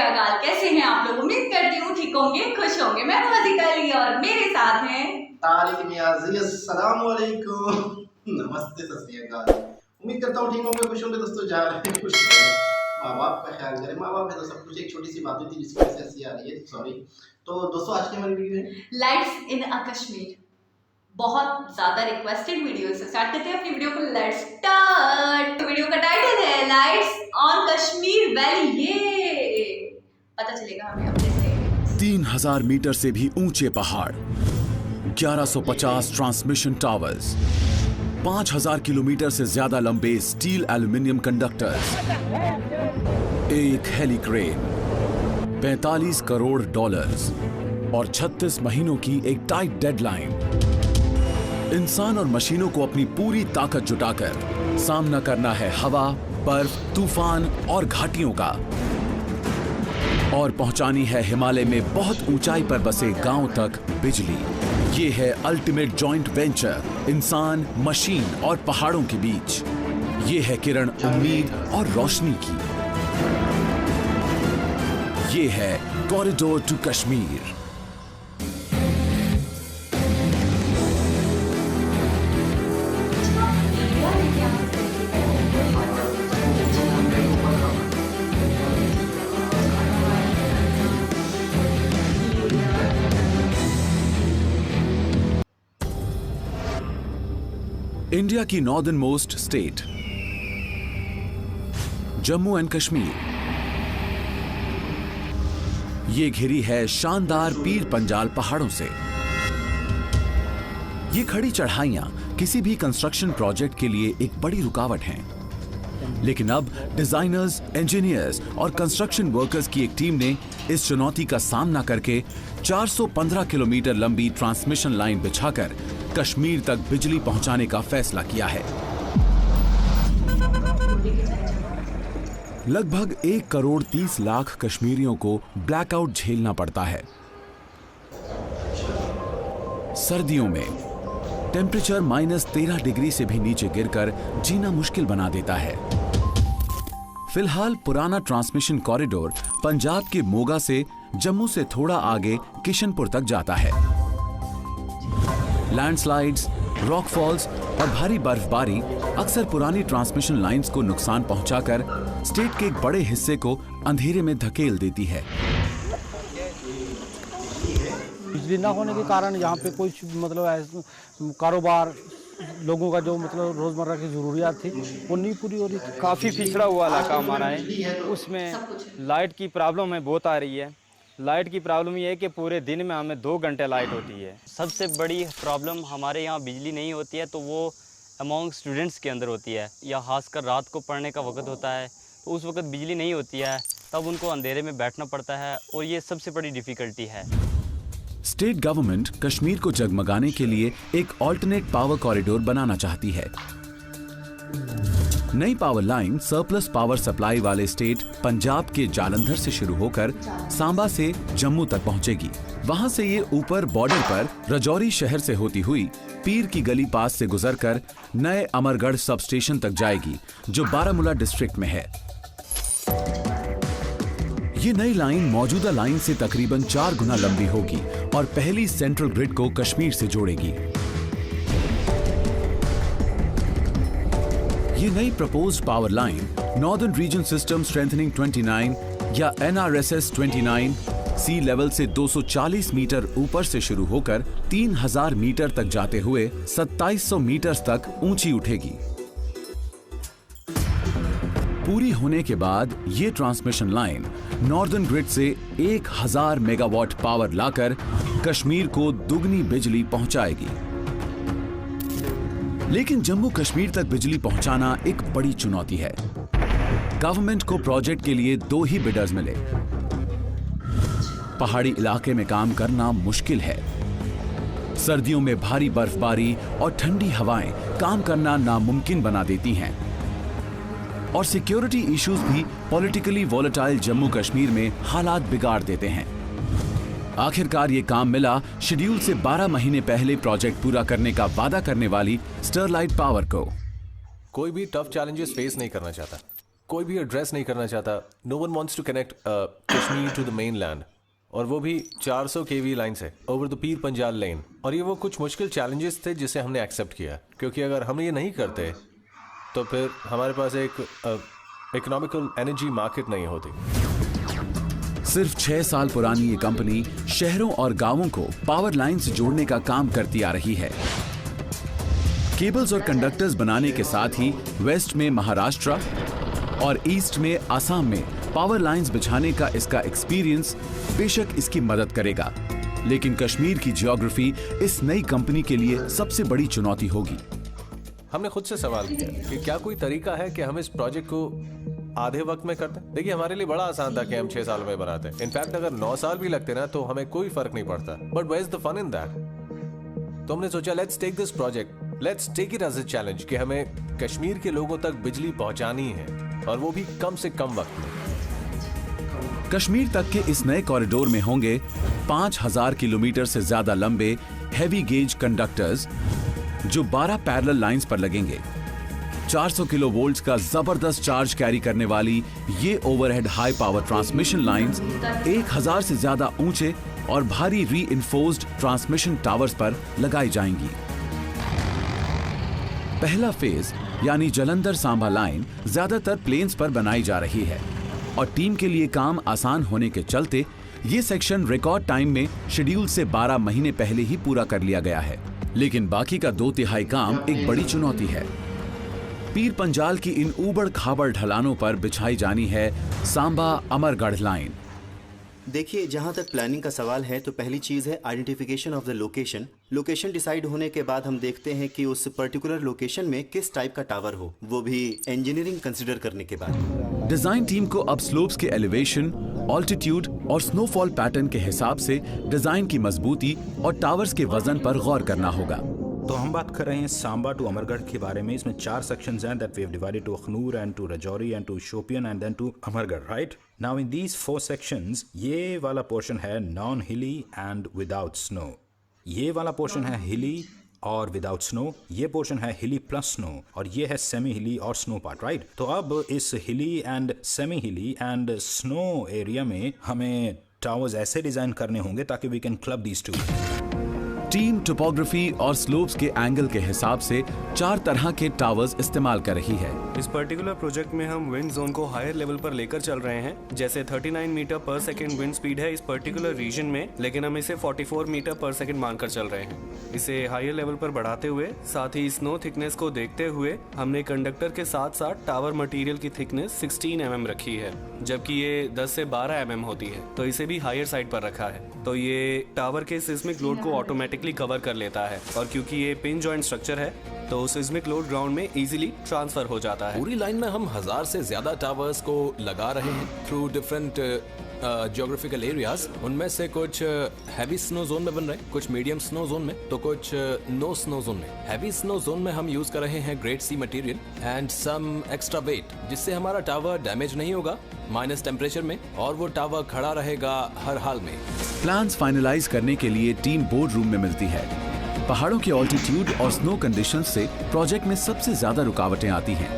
अकाल। कैसे हैं आप लोग? उम्मीद करती हूँ ठीक होंगे, खुश होंगे। मैं वजीका अली और मेरे साथ हैं तारिक नियाज़ी। अस्सलाम वालेकुम। नमस्ते, सत श्री अकाल। उम्मीद करता हूँ ठीक होंगे, खुश होंगे। दोस्तों जा रहे हैं खुश रहें, माँ बाप का ख्याल करें। माँ बाप है तो सब कुछ। एक छोटी सी बात हुई थी जिसकी वजह से हंसी आ रही है, सॉरी। तो दोस्तों आज की हमारी वीडियो है लाइट्स इन अ कश्मीर। बहुत ज्यादा रिक्वेस्टेड वीडियो से स्टार्ट करते हैं अपनी वीडियो को। Let's start. वीडियो का टाइटल है लाइट्स ऑन कश्मीर वैली। ये पता चलेगा हमें अपने से। 3000 मीटर से भी ऊंचे पहाड़, 1150 ट्रांसमिशन टावर्स, 5000 किलोमीटर से ज्यादा लंबे स्टील एल्यूमिनियम कंडक्टर्स, एक हेलीक्रेन, 45 करोड़ डॉलर्स और 36 महीनों की एक टाइट डेडलाइन। इंसान और मशीनों को अपनी पूरी ताकत जुटाकर सामना करना है हवा, बर्फ, तूफान और घाटियों का, और पहुंचानी है हिमालय में बहुत ऊंचाई पर बसे गांव तक बिजली। ये है अल्टीमेट जॉइंट वेंचर, इंसान, मशीन और पहाड़ों के बीच। ये है किरण उम्मीद और रोशनी की। ये है कॉरिडोर टू कश्मीर। इंडिया की northern most state Jammu and Kashmir, ये घिरी है शानदार पीर पंजाल पहाड़ों से। ये खड़ी चढ़ाइयां किसी भी कंस्ट्रक्शन प्रोजेक्ट के लिए एक बड़ी रुकावट हैं। लेकिन अब डिजाइनर्स, इंजीनियर्स और कंस्ट्रक्शन वर्कर्स की एक टीम ने इस चुनौती का सामना करके 415 किलोमीटर लंबी ट्रांसमिशन लाइन बिछाकर कश्मीर तक बिजली पहुंचाने का फैसला किया है। लगभग 1 करोड़ 30 लाख कश्मीरियों को ब्लैकआउट झेलना पड़ता है। सर्दियों में टेम्परेचर -13 डिग्री से भी नीचे गिरकर जीना मुश्किल बना देता है। फिलहाल पुराना ट्रांसमिशन कॉरिडोर पंजाब के मोगा से जम्मू से थोड़ा आगे किशनपुर तक जाता है। लैंडस्लाइड्स, रॉकफॉल्स और भारी बर्फबारी अक्सर पुरानी ट्रांसमिशन लाइंस को नुकसान पहुंचाकर स्टेट के एक बड़े हिस्से को अंधेरे में धकेल देती है। बिजली ना होने के कारण यहाँ पे कोई मतलब कारोबार, लोगों का जो मतलब रोजमर्रा की जरूरियात थी वो नहीं पूरी हो रही थी। काफ़ी पिछड़ा हुआ इलाका हमारा है, उसमें लाइट की प्रॉब्लम है बहुत आ रही है। लाइट की प्रॉब्लम ये है कि पूरे दिन में हमें 2 घंटे लाइट होती है। सबसे बड़ी प्रॉब्लम हमारे यहाँ बिजली नहीं होती है तो वो अमॉन्ग स्टूडेंट्स के अंदर होती है, या खासकर रात को पढ़ने का वक्त होता है तो उस वक्त बिजली नहीं होती है, तब उनको अंधेरे में बैठना पड़ता है और ये सबसे बड़ी डिफ़िकल्टी है। स्टेट गवर्नमेंट कश्मीर को जगमगाने के लिए एक ऑल्टरनेट पावर कॉरिडोर बनाना चाहती है। नई power line surplus power supply वाले स्टेट पंजाब के जालंधर से शुरू होकर सांबा से जम्मू तक पहुंचेगी। वहां से ये ऊपर बॉर्डर पर रजौरी शहर से होती हुई पीर की गली पास से गुजरकर नए अमरगढ़ सब स्टेशन तक जाएगी, जो बारामूला डिस्ट्रिक्ट में है। ये नई लाइन मौजूदा लाइन से तकरीबन 4 गुना लंबी होगी और पहली सेंट्रल ग्रिड को कश्मीर से जोड़ेगी। ये नई proposed power line northern region system strengthening 29 या NRSS 29 सी लेवल से 240 मीटर ऊपर से शुरू होकर 3000 मीटर तक जाते हुए 2700 मीटर तक ऊंची उठेगी। पूरी होने के बाद ये ट्रांसमिशन लाइन नॉर्दर्न ग्रिड से 1000 मेगावाट पावर लाकर कश्मीर को दुगनी बिजली पहुंचाएगी। लेकिन जम्मू कश्मीर तक बिजली पहुंचाना एक बड़ी चुनौती है। गवर्नमेंट को प्रोजेक्ट के लिए 2 ही बिडर्स मिले। पहाड़ी इलाके में काम करना मुश्किल है। सर्दियों में भारी बर्फबारी और ठंडी हवाएं काम करना नामुमकिन बना देती हैं। और सिक्योरिटी इश्यूज भी पॉलिटिकली वॉलेटाइल जम्मू कश्मीर में हालात बिगाड़ देते हैं। आखिरकार ये काम मिला शेड्यूल से 12 महीने पहले प्रोजेक्ट पूरा करने का वादा करने वाली स्टरलाइट पावर को। कोई भी टफ चैलेंजेस फेस नहीं करना चाहता। कोई भी एड्रेस नहीं करना चाहता. No one wants to connect Kashmir to the mainland, और वो भी 400 kV लाइन से ओवर द पीर पंजाल लेन. और ये वो कुछ मुश्किल चैलेंजेस थे जिसे हमने एक्सेप्ट किया, क्योंकि अगर हम ये नहीं करते तो फिर हमारे पास एक इकोनॉमिकल एनर्जी मार्केट नहीं होती. सिर्फ 6 साल पुरानी ये कंपनी शहरों और गांवों को पावर लाइन से जोड़ने का काम करती आ रही है. केबल्स और कंडक्टर्स बनाने के साथ ही वेस्ट में महाराष्ट्र और ईस्ट में असम में पावर लाइंस बिछाने का इसका एक्सपीरियंस बेशक इसकी मदद करेगा, लेकिन कश्मीर की जियोग्राफी इस नई कंपनी के लिए सबसे बड़ी चुनौती होगी. हमने खुद से सवाल किया कि क्या कोई तरीका है कि हम इस प्रोजेक्ट को आधे वक्त में करते हैं. देखिए, हमारे लिए बड़ा आसान था कि हम 6 साल में बनाते हैं. इनफैक्ट अगर 9 साल भी लगते ना तो हमें कोई फर्क नहीं पड़ता. But where is the fun in that? तो हमने सोचा let's take this project, let's take it as a challenge कि हमें कश्मीर के लोगों तक बिजली पहुंचानी है, और वो भी कम से कम वक्त में. कश्मीर तक के इस नए कॉरिडोर में होंगे 5000 किलोमीटर से ज्यादा लंबे हैवी गेज कंडक्टर्स जो 12 पैरेलल लाइंस पर लगेंगे. 400 किलोवोल्ट्स का जबरदस्त चार्ज कैरी करने वाली ये overhead high power transmission lines 1000 से ज्यादा ऊंचे और भारी रीइंफोर्स्ड ट्रांसमिशन टावर्स पर लगाई जाएंगी. पहला फेज यानी जलंधर सांबा लाइन ज्यादातर प्लेन्स पर बनाई जा रही है, और टीम के लिए काम आसान होने के चलते ये सेक्शन रिकॉर्ड टाइम में शेड्यूल से 12 महीने पहले ही पूरा कर लिया गया है. लेकिन बाकी का 2/3 काम एक बड़ी चुनौती है. पीर पंजाल की इन ऊबड़ खाबड़ ढलानों पर बिछाई जानी है सांबा अमरगढ़ लाइन. देखिए, जहाँ तक प्लानिंग का सवाल है तो पहली चीज़ है identification of the location. Location decide होने के बाद हम देखते हैं कि उस पर्टिकुलर लोकेशन में किस टाइप का टावर हो, वो भी इंजीनियरिंग कंसिडर करने के बाद. डिजाइन टीम को अब स्लोप्स के एलिवेशन, ऑल्टीट्यूड और स्नोफॉल पैटर्न के हिसाब से डिजाइन की मजबूती और टावर्स के वजन पर गौर करना होगा. तो हम बात कर रहे हैं सांबा टू अमरगढ़ के बारे में. इसमें 4 सेक्शंस हैं that we have divided to Akhnoor and to Rajouri and to Shopian and then to Amargarh, right? Now in these 4 sections ये वाला पोर्शन है नॉन हिली एंड विदाउट स्नो. ये वाला पोर्शन है हिली और विदाउट स्नो. ये पोर्शन है हिली प्लस स्नो, और ये है सेमी हिली और स्नो पार्ट, राइट? तो अब इस hilly and semi hilly and snow area में हमें टावर्स ऐसे डिजाइन करने होंगे ताकि we can club these two. Team topography और स्लोप्स के एंगल के हिसाब से 4 तरह के टावर्स इस्तेमाल कर रही है. इस पर्टिकुलर प्रोजेक्ट में हम विंड जोन को हायर लेवल पर लेकर चल रहे हैं. जैसे 39 मीटर पर सेकंड विंड स्पीड है इस पर्टिकुलर रीजन में, लेकिन हम इसे 44 मीटर पर सेकंड मानकर चल रहे हैं. इसे हायर लेवल पर बढ़ाते हुए, साथ ही स्नो थिकनेस को देखते हुए, हमने कंडक्टर के साथ साथ टावर मटेरियल की थिकनेस 16 mm रखी है, जबकि ये 10 से 12 mm होती है, तो इसे भी हायर साइड पर रखा है. तो ये टावर के सिस्मिक लोड को ऑटोमेटिकली कवर कर लेता है, और क्योंकि ये पिन जॉइंट स्ट्रक्चर है तो सिस्मिक लोड ग्राउंड में इजीली ट्रांसफर हो जाता है. पूरी लाइन में हम 1000 से ज्यादा टावर्स को लगा रहे हैं थ्रू डिफरेंट जियोग्राफिकल एरियाज. उनमें से कुछ हैवी स्नो जोन में बन रहे हैं, कुछ मीडियम स्नो जोन में, तो कुछ नो स्नो जोन में. हैवी स्नो जोन में हम यूज कर रहे हैं grade C material and some extra weight, जिससे हमारा टावर डैमेज नहीं होगा माइनस टेम्परेचर में, और वो टावर खड़ा रहेगा हर हाल में. प्लान्स फाइनलाइज करने के लिए टीम बोर्ड रूम में मिलती है. पहाड़ों के ऑल्टीट्यूड और स्नो कंडीशंस से प्रोजेक्ट में सबसे ज्यादा रुकावटें आती हैं.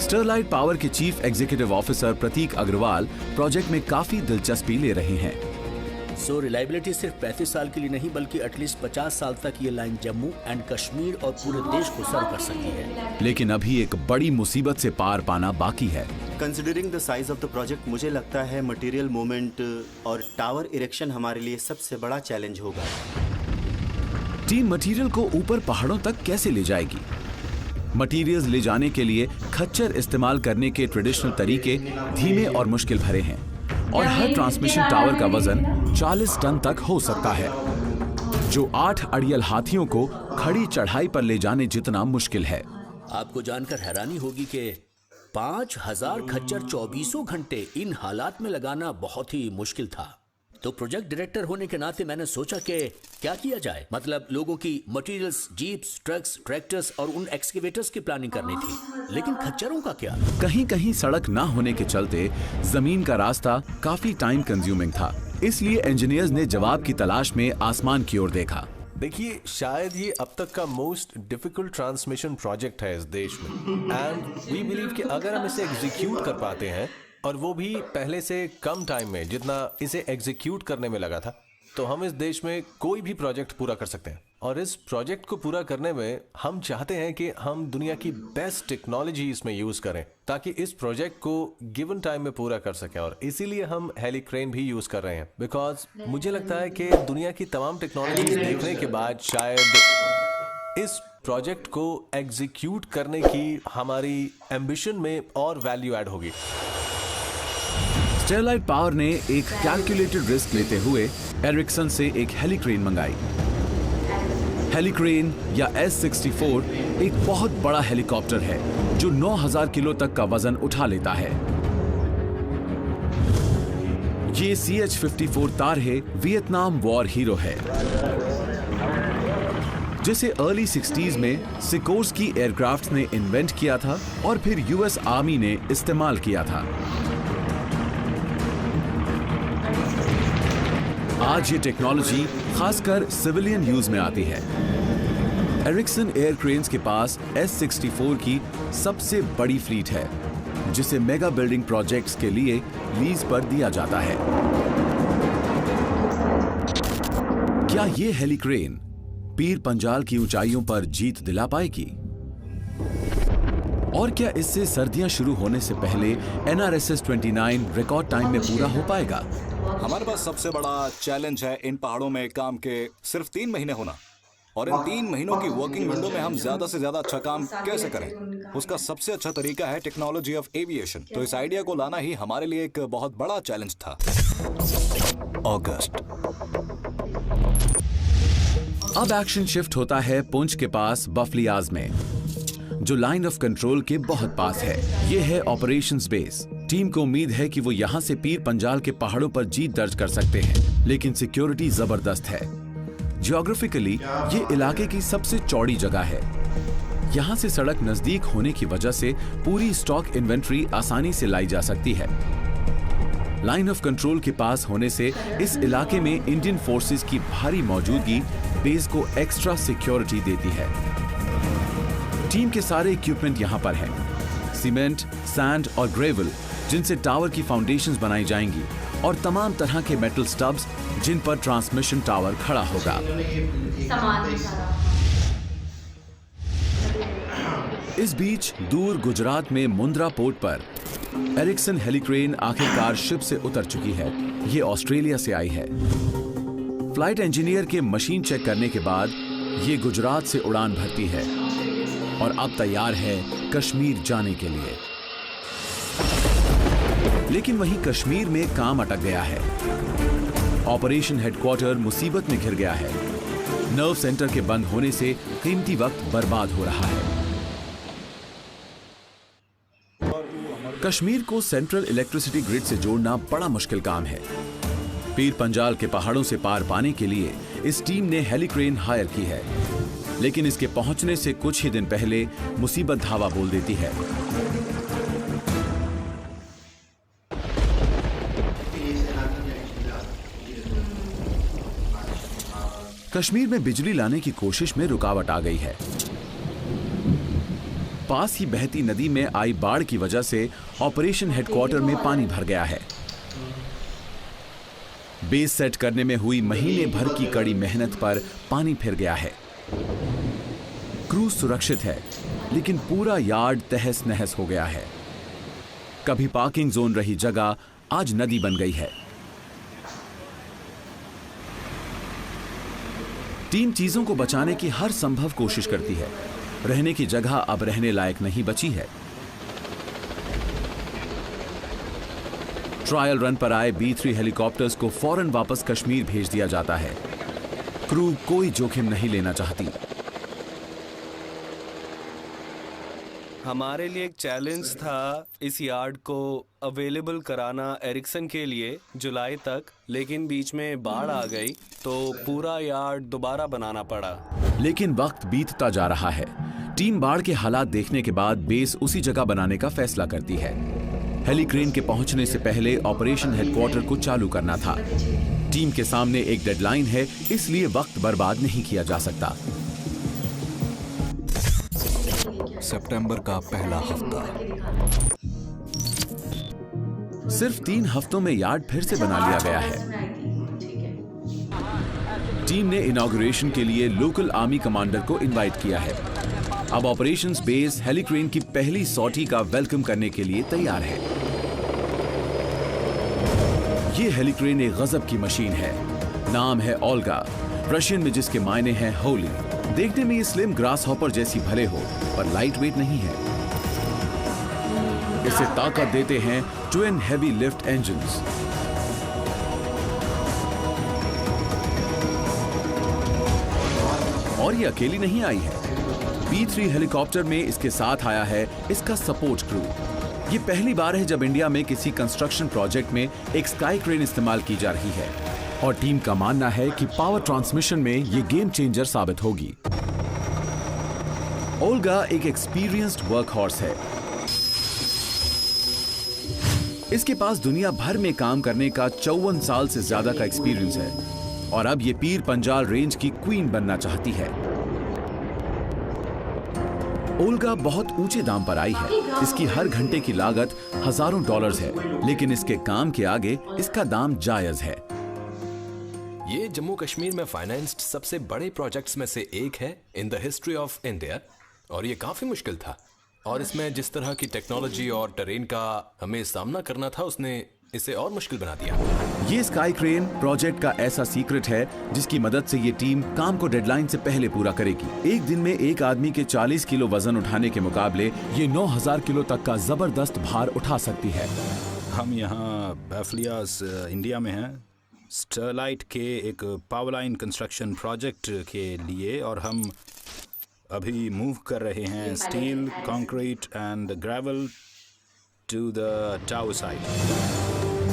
स्टरलाइट पावर के चीफ एग्जीक्यूटिव ऑफिसर प्रतीक अग्रवाल प्रोजेक्ट में काफी दिलचस्पी ले रहे हैं. सो रिलायबिलिटी सिर्फ 35 साल के लिए नहीं, बल्कि एटलीस्ट 50 साल तक ये लाइन जम्मू एंड कश्मीर और पूरे देश को सर्व कर सकती है. लेकिन अभी एक बड़ी मुसीबत से पार पाना बाकी है. Considering the size of the project, मुझे लगता है मटेरियल मूवमेंट और टावर इरेक्शन हमारे लिए सबसे बड़ा चैलेंज होगा. टीम मटेरियल को ऊपर पहाड़ों तक कैसे ले जाएगी? मटेरियल्स ले जाने के लिए खच्चर इस्तेमाल करने के ट्रेडिशनल तरीके धीमे और मुश्किल भरे हैं, और हर ट्रांसमिशन टावर का वजन 40 टन तक हो सकता है, जो 8 अड़ियल हाथियों को खड़ी चढ़ाई पर ले जाने जितना मुश्किल है. आपको जानकर हैरानी होगी कि 5000 खच्चर 24 घंटे इन हालात में लगाना बहुत ही मुश्किल था. तो प्रोजेक्ट डायरेक्टर होने के नाते मैंने सोचा कि क्या किया जाए. मतलब लोगों की मटेरियल्स, जीप्स, ट्रक्स, ट्रैक्टर्स और उन एक्सकेवेटर्स की प्लानिंग करनी थी, लेकिन खच्चरों का क्या? कहीं कहीं सड़क ना होने के चलते जमीन का रास्ता काफी टाइम कंज्यूमिंग था. इसलिए इंजीनियर्स ने जवाब की तलाश में आसमान की ओर देखा. देखिए, शायद ये अब तक का मोस्ट डिफिकल्ट ट्रांसमिशन प्रोजेक्ट है इस देश में, एंड वी बिलीव कि अगर हम इसे एग्जीक्यूट कर पाते हैं, और वो भी पहले से कम टाइम में जितना इसे एग्जीक्यूट करने में लगा था, तो हम इस देश में कोई भी प्रोजेक्ट पूरा कर सकते हैं। और इस प्रोजेक्ट को पूरा करने में हम चाहते हैं कि हम दुनिया की बेस्ट टेक्नोलॉजी इसमें यूज करें, ताकि इस प्रोजेक्ट को गिवन टाइम में पूरा कर सकें। और इसीलिए हम हेलीक्रेन भी यूज कर रहे हैं, बिकॉज मुझे लगता है कि दुनिया की तमाम टेक्नोलॉजी देखने के बाद शायद इस प्रोजेक्ट को एग्जीक्यूट करने की हमारी एम्बिशन में और वैल्यू ऐड होगी। स्टरलाइट पावर ने एक कैलकुलेटेड रिस्क लेते हुए एरिक्सन से एक हेलीक्रेन मंगाई। हेलीक्रेन या S-64 एक बहुत बड़ा हेलीकॉप्टर है जो 9000 किलो तक का वजन उठा लेता है। ये CH-54 तारहे वियतनाम वॉर हीरो है, जिसे अर्ली 60s में सिकोर्स्की एयरक्राफ्ट ने इन्वेंट किया था और फिर US आर्मी ने इस्तेमाल किया था। आज ये टेक्नोलॉजी खासकर सिविलियन यूज में आती है। एरिक्सन एयरक्रेन्स के पास S-64 की सबसे बड़ी फ्लीट है, जिसे मेगा बिल्डिंग प्रोजेक्ट्स के लिए लीज पर दिया जाता है। क्या ये हेलीक्रेन पीर पंजाल की ऊंचाइयों पर जीत दिला पाएगी? और क्या इससे सर्दियां शुरू होने से पहले NRSS 29 रिकॉर्ड टाइम में पूरा हो पाएगा? हमारे पास सबसे बड़ा चैलेंज है इन पहाड़ों में काम के सिर्फ 3 महीने होना, और इन 3 महीनों की वर्किंग विंडो में हम ज्यादा से ज्यादा अच्छा काम कैसे करें। उसका सबसे अच्छा तरीका है टेक्नोलॉजी ऑफ एविएशन। तो इस आइडिया को लाना ही हमारे लिए एक बहुत बड़ा चैलेंज था। अगस्त। अब एक्शन शिफ्ट होता है पुंछ के पास बफलियाज में, जो लाइन ऑफ कंट्रोल के बहुत पास है। ये है ऑपरेशंस बेस। टीम को उम्मीद है कि वो यहाँ से पीर पंजाल के पहाड़ों पर जीत दर्ज कर सकते हैं, लेकिन सिक्योरिटी जबरदस्त है। जियोग्राफिकली ये इलाके की सबसे चौड़ी जगह है। यहाँ से सड़क नजदीक होने की वजह से पूरी स्टॉक इन्वेंट्री आसानी से लाई जा सकती है। लाइन ऑफ कंट्रोल के पास होने से इस इलाके में इंडियन फोर्सेस की भारी मौजूदगी बेस को एक्स्ट्रा सिक्योरिटी देती है। टीम के सारे इक्विपमेंट यहाँ पर हैं। सीमेंट, सैंड और ग्रेवल, जिनसे टावर की फाउंडेशंस बनाई जाएंगी, और तमाम तरह के मेटल स्टब्स जिन पर ट्रांसमिशन टावर खड़ा होगा। इस बीच दूर गुजरात में मुंद्रा पोर्ट पर एरिक्सन हेलीक्रेन आखिरकार शिप से उतर चुकी है। ये ऑस्ट्रेलिया से आई है। फ्लाइट इंजीनियर के मशीन चेक करने के बाद ये गुजरात से उड़ान भरती है और अब तैयार है कश्मीर जाने के लिए। लेकिन वहीं कश्मीर में काम अटक गया है। ऑपरेशन हेडक्वार्टर मुसीबत में घिर गया है। नर्व सेंटर के बंद होने से कीमती वक्त बर्बाद हो रहा है। कश्मीर को सेंट्रल इलेक्ट्रिसिटी ग्रिड से जोड़ना बड़ा मुश्किल काम है। पीर पंजाल के पहाड़ों से पार पाने के लिए इस टीम ने हेलीक्रेन हायर की है, लेकिन इसके पहुंचने से कुछ ही दिन पहले मुसीबत धावा बोल देती है। कश्मीर में बिजली लाने की कोशिश में रुकावट आ गई है। पास ही बहती नदी में आई बाढ़ की वजह से ऑपरेशन हेडक्वार्टर में पानी भर गया है। बेस सेट करने में हुई महीने भर की कड़ी मेहनत पर पानी फिर गया है। क्रूज सुरक्षित है, लेकिन पूरा यार्ड तहस नहस हो गया है। कभी पार्किंग जोन रही जगह आज नदी बन गई है। टीम चीजों को बचाने की हर संभव कोशिश करती है। रहने की जगह अब रहने लायक नहीं बची है। ट्रायल रन पर आए B-3 हेलीकॉप्टर्स को फौरन वापस कश्मीर भेज दिया जाता है। क्रू कोई जोखिम नहीं लेना चाहती। हमारे लिए एक चैलेंज था इस यार्ड को अवेलेबल कराना एरिक्सन के लिए जुलाई तक, लेकिन बीच में बाढ़ आ गई तो पूरा यार्ड दोबारा बनाना पड़ा। लेकिन वक्त बीतता जा रहा है। टीम बाढ़ के हालात देखने के बाद बेस उसी जगह बनाने का फैसला करती है। हेलीक्रेन के पहुंचने से पहले ऑपरेशन हेडक्वार्टर को चालू करना था। टीम के सामने एक डेडलाइन है, इसलिए वक्त बर्बाद नहीं किया जा सकता। सितंबर का पहला हफ्ता। सिर्फ 3 हफ्तों में यार्ड फिर से बना लिया गया है। टीम ने इनॉग्रेशन के लिए लोकल आर्मी कमांडर को इनवाइट किया है। अब ऑपरेशंस बेस हेलिक्रेन की पहली सॉर्टी का वेलकम करने के लिए तैयार है। ये हेलिक्रेन एक गजब की मशीन है। नाम है ओल्गा, रशियन में जिसके मायने हैं होली। देखने में ये स्लिम ग्रास हॉपर जैसी भले हो, पर लाइट वेट नहीं है। इसे ताकत देते हैं ट्विन हेवी लिफ्ट इंजन्स। और ये अकेली नहीं आई है। B3 हेलीकॉप्टर में इसके साथ आया है इसका सपोर्ट क्रू। ये पहली बार है जब इंडिया में किसी कंस्ट्रक्शन प्रोजेक्ट में एक स्काई क्रेन इस्तेमाल की जा रही है, और टीम का मानना है कि पावर ट्रांसमिशन में ये गेम चेंजर साबित होगी। ओल्गा एक एक्सपीरियंस्ड वर्कहॉर्स है। इसके पास दुनिया भर में काम करने का 54 साल से ज्यादा का एक्सपीरियंस है, और अब ये पीर पंजाल रेंज की क्वीन बनना चाहती है। ओल्गा बहुत ऊंचे दाम पर आई है। इसकी हर घंटे की लागत हजारों डॉलर्स है, लेकिन इसके काम के आगे इसका दाम जायज है। ये जम्मू कश्मीर में फाइनेंस्ड सबसे बड़े प्रोजेक्ट्स में से एक है in the history of India, और ये काफी मुश्किल था। और इसमें जिस तरह की टेक्नोलॉजी और टेरेन का हमें सामना करना था, उसने इसे और मुश्किल बना दिया। ये स्काई क्रेन प्रोजेक्ट का ऐसा सीक्रेट है जिसकी मदद से ये टीम काम को डेडलाइन से पहले पूरा करेगी। एक दिन में एक आदमी के 40 किलो वजन उठाने के मुकाबले ये 9000 किलो तक का जबरदस्त भार उठा सकती है। हम यहाँ बैफलियास इंडिया में हैं, स्टरलाइट के एक पावर लाइन कंस्ट्रक्शन प्रोजेक्ट के लिए, और हम अभी मूव कर रहे हैं steel, concrete and gravel to the tower site.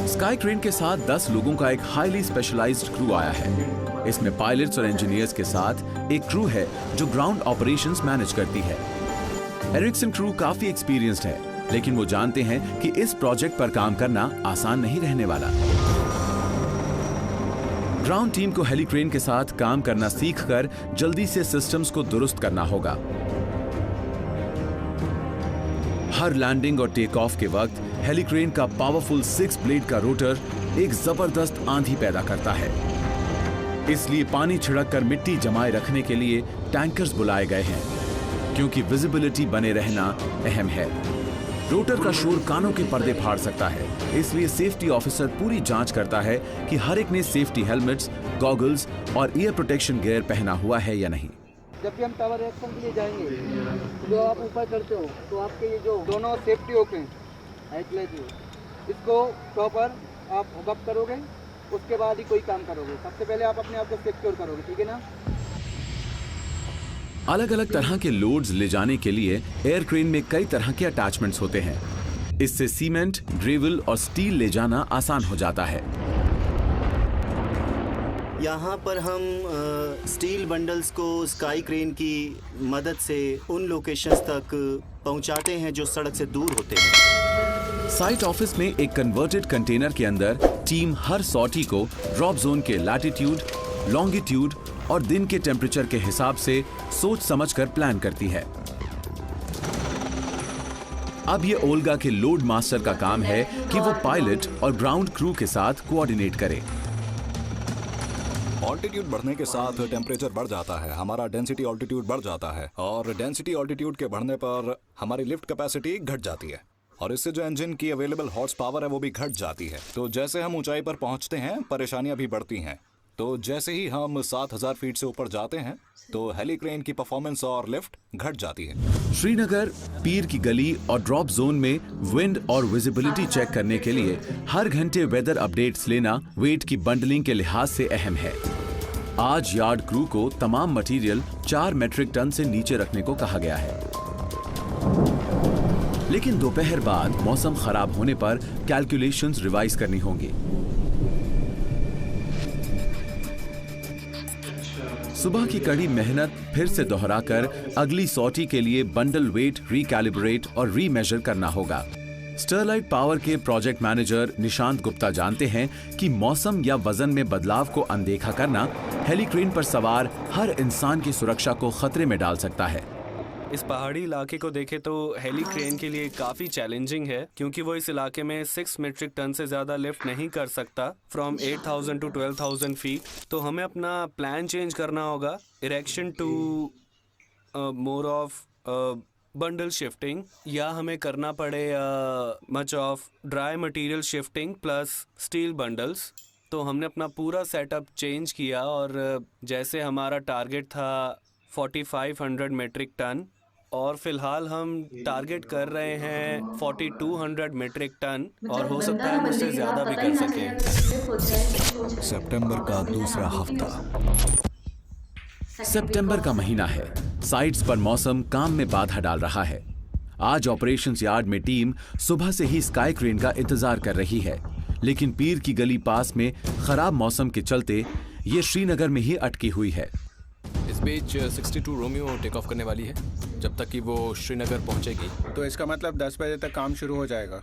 Sky crane के साथ 10 लोगों का एक हाईली स्पेशलाइज्ड क्रू आया है। इसमें पायलट्स और इंजीनियर्स के साथ एक क्रू है जो ग्राउंड ऑपरेशंस मैनेज करती है। एरिक्सन क्रू काफी एक्सपीरियंस्ड है, लेकिन वो जानते हैं कि इस प्रोजेक्ट पर काम करना आसान नहीं रहने वाला। ग्राउंड टीम को हेलीक्रेन के साथ काम करना सीखकर जल्दी से सिस्टम्स को दुरुस्त करना होगा। हर लैंडिंग और टेक ऑफ के वक्त हेलीक्रेन का पावरफुल 6 ब्लेड का रोटर एक जबरदस्त आंधी पैदा करता है। इसलिए पानी छिड़क कर मिट्टी जमाए रखने के लिए टैंकर्स बुलाए गए हैं, क्योंकि विजिबिलिटी बने रहना अहम है। रोटर का शोर कानों के पर्दे फाड़ सकता है, इसलिए सेफ्टी ऑफिसर पूरी जांच करता है कि हर एक ने सेफ्टी हेलमेट्स, गॉगल्स और ईयर प्रोटेक्शन गियर पहना हुआ है या नहीं। जब भी हम टावर इरेक्शन के लिए जाएंगे, जो आप ऊपर करते हो तो आपके ये जो दोनों सेफ्टी होते हैं इसको प्रॉपर आप हुकअप करोगे, उसके बाद ही कोई काम करोगे। सबसे पहले आप अपने आप को सिक्योर करोगे, ठीक है ना। अलग अलग तरह के लोड्स ले जाने के लिए एयर क्रेन में कई तरह के अटैचमेंट्स होते हैं। इससे सीमेंट, ग्रेवल और स्टील ले जाना आसान हो जाता है। यहाँ पर हम स्टील बंडल्स को स्काई क्रेन की मदद से उन लोकेशंस तक पहुँचाते हैं जो सड़क से दूर होते हैं। साइट ऑफिस में एक कन्वर्टेड कंटेनर के अंदर टीम हर सॉर्टी को ड्रॉप जोन के लैटिट्यूड, लॉन्गिट्यूड और दिन के टेम्परेचर के हिसाब से सोच समझकर प्लान करती है। अब ये ओल्गा के लोड मास्टर का काम है कि वो पायलट और ग्राउंड क्रू के साथ कोऑर्डिनेट करे। ऑल्टीट्यूड बढ़ने के साथ टेम्परेचर बढ़ जाता है, हमारा डेंसिटी ऑल्टीट्यूड बढ़ जाता है, और डेंसिटी ऑल्टीट्यूड के बढ़ने पर हमारी लिफ्ट कैपेसिटी घट जाती है, और इससे जो इंजन की अवेलेबल हॉर्स पावर है वो भी घट जाती है। तो जैसे हम ऊंचाई पर पहुंचते हैं, परेशानियां भी बढ़ती हैं। तो जैसे ही हम 7000 फीट से ऊपर जाते हैं तो हेलीक्रेन की परफॉर्मेंस और लिफ्ट घट जाती है। श्रीनगर, पीर की गली और ड्रॉप जोन में विंड और विजिबिलिटी चेक करने के लिए हर घंटे वेदर अपडेट्स लेना वेट की बंडलिंग के लिहाज से अहम है। आज यार्ड क्रू को तमाम मटेरियल 4 मेट्रिक टन से नीचे रखने को कहा गया है, लेकिन दोपहर बाद मौसम खराब होने पर कैलकुलेशंस रिवाइज करनी होंगी। सुबह की कड़ी मेहनत फिर से दोहराकर अगली सॉर्टी के लिए बंडल वेट रिकैलिब्रेट और रीमेजर करना होगा। स्टरलाइट पावर के प्रोजेक्ट मैनेजर निशांत गुप्ता जानते हैं कि मौसम या वजन में बदलाव को अनदेखा करना हेलीक्रेन पर सवार हर इंसान की सुरक्षा को खतरे में डाल सकता है। इस पहाड़ी इलाके को देखें तो हेलीक्रेन के लिए काफ़ी चैलेंजिंग है, क्योंकि वो इस इलाके में 6 मीट्रिक टन से ज़्यादा लिफ्ट नहीं कर सकता फ्रॉम 8,000 टू 12,000 फीट। तो हमें अपना प्लान चेंज करना होगा, erection to more of bundle shifting, या हमें करना पड़े much of dry material shifting plus steel bundles. तो हमने अपना पूरा सेटअप चेंज किया और जैसे हमारा टारगेट था 4500 मीट्रिक टन, और फिलहाल हम टारगेट कर रहे हैं 4200 मीट्रिक टन, और हो सकता है उससे ज़्यादा भी कर सकें। सितंबर का दूसरा हफ्ता। सितंबर का महीना है। साइट्स पर मौसम काम में बाधा डाल रहा है। आज ऑपरेशंस यार्ड में टीम सुबह से ही स्काई क्रेन का इंतजार कर रही है, लेकिन पीर की गली पास में खराब मौसम के चलते ये श्रीनगर में ही अटकी हुई है। इस बीच 62 रोमियो टेक ऑफ करने वाली है। जब तक कि वो श्रीनगर पहुंचेगी तो इसका मतलब 10 बजे तक काम शुरू हो जाएगा।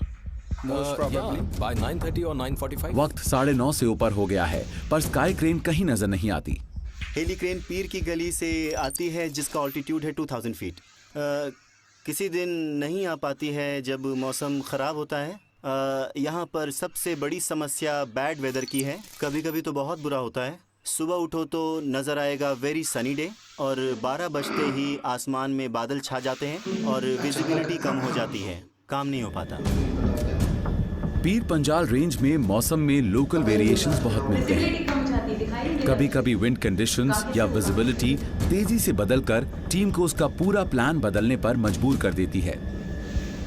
Most probably by 9:30 और 9:45। वक्त 9:30 से ऊपर हो गया है, पर स्काई क्रेन कहीं नजर नहीं आती। हेलीक्रेन पीर की गली से आती है जिसका ऑल्टीट्यूड है 2000 फीट। किसी दिन नहीं आ पाती है जब मौसम ख़राब होता है। यहाँ पर सबसे बड़ी समस्या बैड वेदर की है। कभी कभी तो बहुत बुरा होता है। सुबह उठो तो नज़र आएगा वेरी सनी डे, और 12 बजते ही आसमान में बादल छा जाते हैं और विजिबिलिटी कम हो जाती है, काम नहीं हो पाता। पीर पंजाल रेंज में मौसम में लोकल वेरिएशंस बहुत मिलते हैं। कभी कभी विंड कंडीशंस या विजिबिलिटी तेजी से बदलकर टीम को उसका पूरा प्लान बदलने पर मजबूर कर देती है।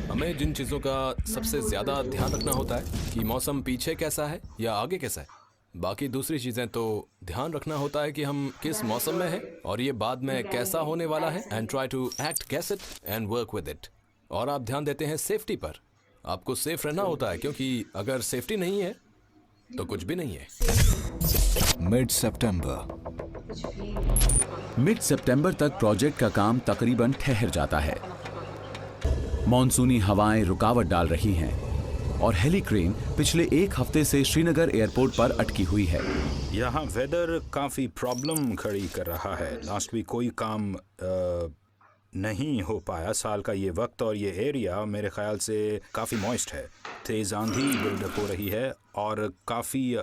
हमें जिन चीज़ों का सबसे ज़्यादा ध्यान रखना होता है कि मौसम पीछे कैसा है या आगे कैसा है। बाकी दूसरी चीज़ें तो ध्यान रखना होता है कि हम किस मौसम में हैं और ये बाद में कैसा होने वाला है, एंड ट्राई टू एक्ट गेस it and work with it. और आप ध्यान देते हैं सेफ्टी पर। आपको सेफ रहना होता है, क्योंकि अगर सेफ्टी नहीं है तो कुछ भी नहीं है। मिड सितंबर तक प्रोजेक्ट का काम तकरीबन ठहर जाता है। मॉनसूनी हवाएं रुकावट डाल रही हैं और हेलीक्रेन पिछले 1 हफ्ते से श्रीनगर एयरपोर्ट पर अटकी हुई है। यहाँ वेदर काफ़ी प्रॉब्लम खड़ी कर रहा है। लास्ट वीक कोई काम नहीं हो पाया। साल का ये वक्त और ये एरिया मेरे ख्याल से काफ़ी मॉइस्ट है। तेज़ आंधी बिल्डअप हो रही है और काफ़ी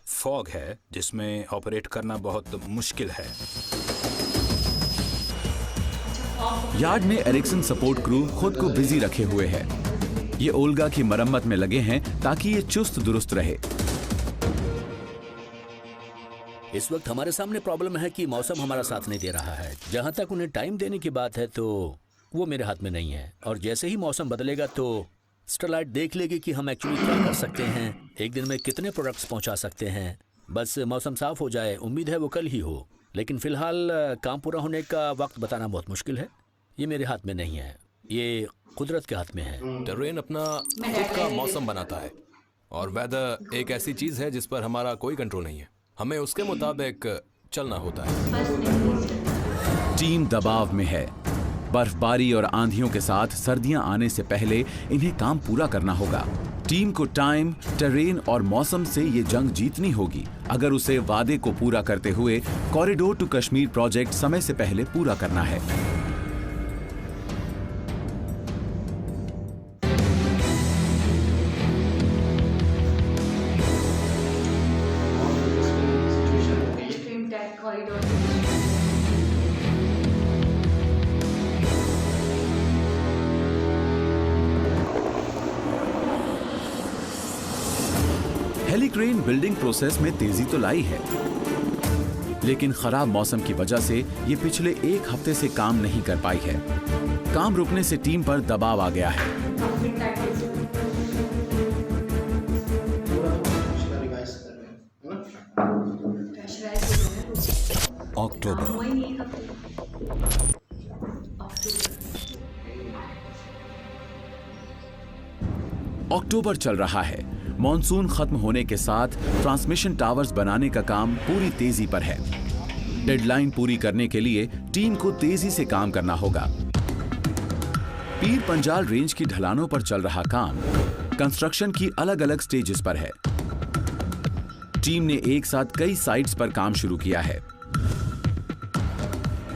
फॉग है जिसमें ऑपरेट करना बहुत मुश्किल है। यार्ड में एरिक्सन सपोर्ट क्रू खुद को बिजी रखे हुए है। ये ओल्गा की मरम्मत में लगे हैं ताकि ये चुस्त दुरुस्त रहे। इस वक्त हमारे सामने प्रॉब्लम है कि मौसम हमारा साथ नहीं दे रहा है। जहां तक उन्हें टाइम देने की बात है तो वो मेरे हाथ में नहीं है, और जैसे ही मौसम बदलेगा तो स्टरलाइट देख लेगी कि हम एक्चुअली क्या कर सकते हैं, एक दिन में कितने प्रोडक्ट्स पहुंचा सकते हैं। बस मौसम साफ हो जाए, उम्मीद है वो कल ही हो, लेकिन फिलहाल काम पूरा होने का वक्त बताना बहुत मुश्किल है। ये मेरे हाथ में नहीं है, ये कुदरत के हाथ में है। टेरेन अपना खुद का मौसम बनाता है और वेदर एक ऐसी चीज है जिस पर हमारा कोई कंट्रोल नहीं है। हमें उसके मुताबिक चलना होता है। टीम दबाव में है। बर्फबारी और आंधियों के साथ सर्दियां आने से पहले इन्हें काम पूरा करना होगा। टीम को टाइम, टेरेन और मौसम से ये जंग जीतनी होगी अगर उसे वादे को पूरा करते हुए कॉरिडोर टू कश्मीर प्रोजेक्ट समय से पहले पूरा करना है। हेलीक्रेन बिल्डिंग प्रोसेस में तेजी तो लाई है, लेकिन खराब मौसम की वजह से ये पिछले 1 हफ्ते से काम नहीं कर पाई है। काम रुकने से टीम पर दबाव आ गया है। अक्टूबर चल रहा है। मॉनसून खत्म होने के साथ ट्रांसमिशन टावर्स बनाने का काम पूरी तेजी पर है। डेडलाइन पूरी करने के लिए टीम को तेजी से काम करना होगा। पीर पंजाल रेंज की ढलानों पर चल रहा काम कंस्ट्रक्शन की अलग अलग स्टेजेस पर है। टीम ने एक साथ कई साइट्स पर काम शुरू किया है।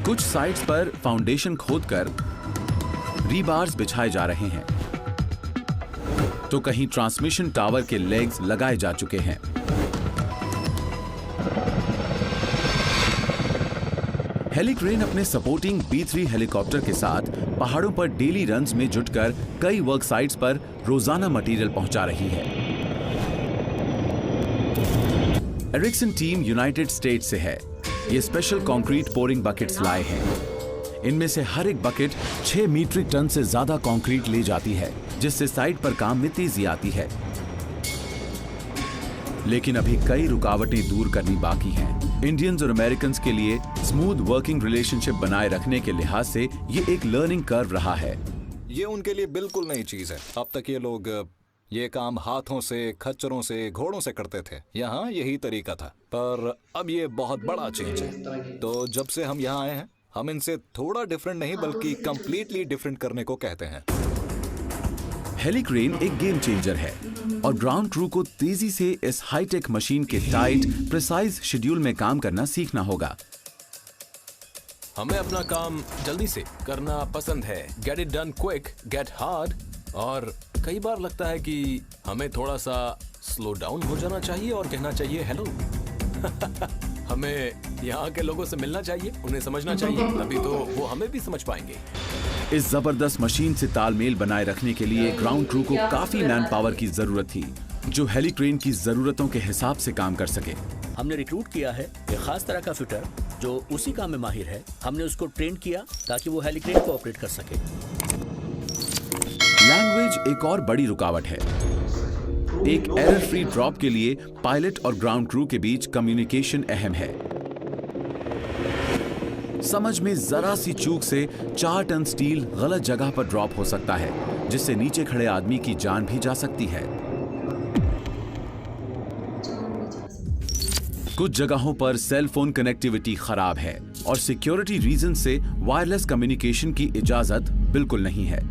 कुछ साइट्स पर फाउंडेशन खोदकर रीबार्स बिछाए जा रहे हैं, तो कहीं ट्रांसमिशन टावर के लेग्स लगाए जा चुके हैं। हेलीक्रेन अपने सपोर्टिंग B3 हेलीकॉप्टर के साथ पहाड़ों पर डेली रन्स में जुटकर कई वर्क साइट्स पर रोजाना मटेरियल पहुंचा रही है। एरिक्सन टीम यूनाइटेड स्टेट्स से है। ये स्पेशल कंक्रीट पोरिंग बकेट्स लाए हैं। इनमें से हर एक बकेट 6 मीट्रिक टन से ज्यादा कंक्रीट ले जाती है, जिससे साइट पर काम में तेजी आती है। लेकिन अभी कई रुकावटें दूर करनी बाकी हैं। इंडियंस और अमेरिकन्स के लिए स्मूथ वर्किंग रिलेशनशिप बनाए रखने के लिहाज से ये एक लर्निंग कर्व रहा है। ये उनके लिए बिल्कुल नई चीज है। अब तक ये लोग ये काम हाथों से, खच्चरों से, घोड़ों से करते थे। यहाँ यही तरीका था, पर अब ये बहुत बड़ा चेंज है। तो जब से हम यहाँ आए हैं, हम इनसे थोड़ा डिफरेंट नहीं बल्कि कंप्लीटली डिफरेंट करने को कहते हैं। हेलीक्रेन एक गेम चेंजर है और ग्राउंड क्रू को तेजी से इस हाईटेक मशीन के टाइट, प्रिसाइज शेड्यूल में काम करना सीखना होगा। हमें अपना काम जल्दी से करना पसंद है। Get it done quick, get hard. और कई बार लगता है कि हमें थोड़ा सा स्लो डाउन हो जाना चाहिए और कहना चाहिए हेलो। हमें यहाँ के लोगों से मिलना चाहिए, उन्हें समझना चाहिए, अभी तो वो हमें भी समझ पाएंगे। इस जबरदस्त मशीन से तालमेल बनाए रखने के लिए ग्राउंड क्रू को काफी मैन पावर की जरूरत थी, जो हेलीक्रेन की जरूरतों के हिसाब से काम कर सके। हमने रिक्रूट किया है एक खास तरह का फिटर जो उसी काम में माहिर है। हमने उसको ट्रेन किया ताकि वो हेलीक्रेन को ऑपरेट कर सके। लैंग्वेज एक और बड़ी रुकावट है। एक एरर फ्री ड्रॉप के लिए पायलट और ग्राउंड क्रू के बीच कम्युनिकेशन अहम है। समझ में जरा सी चूक से 4 टन स्टील गलत जगह पर ड्रॉप हो सकता है, जिससे नीचे खड़े आदमी की जान भी जा सकती है। कुछ जगहों पर सेल फोन कनेक्टिविटी खराब है और सिक्योरिटी रीजन से वायरलेस कम्युनिकेशन की इजाजत बिल्कुल नहीं है।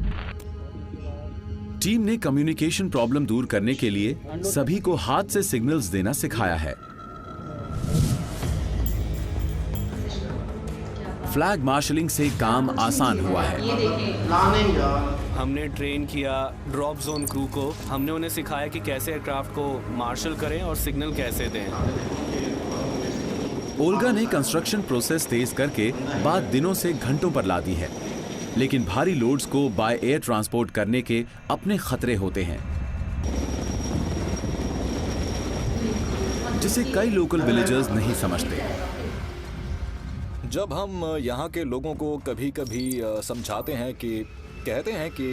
टीम ने कम्युनिकेशन प्रॉब्लम दूर करने के लिए सभी को हाथ से सिग्नल्स देना सिखाया है। फ्लैग मार्शलिंग से काम आसान हुआ है। हमने ट्रेन किया ड्रॉप जोन क्रू को। हमने उन्हें सिखाया कि कैसे एयरक्राफ्ट को मार्शल करें और सिग्नल कैसे दें। ओल्गा ने कंस्ट्रक्शन प्रोसेस तेज करके बात दिनों से घंटों पर ला दी है, लेकिन भारी लोड्स को बाय एयर ट्रांसपोर्ट करने के अपने खतरे होते हैं, जिसे कई लोकल विलेजर्स नहीं समझते। जब हम यहाँ के लोगों को कभी कभी समझाते हैं कि कहते हैं कि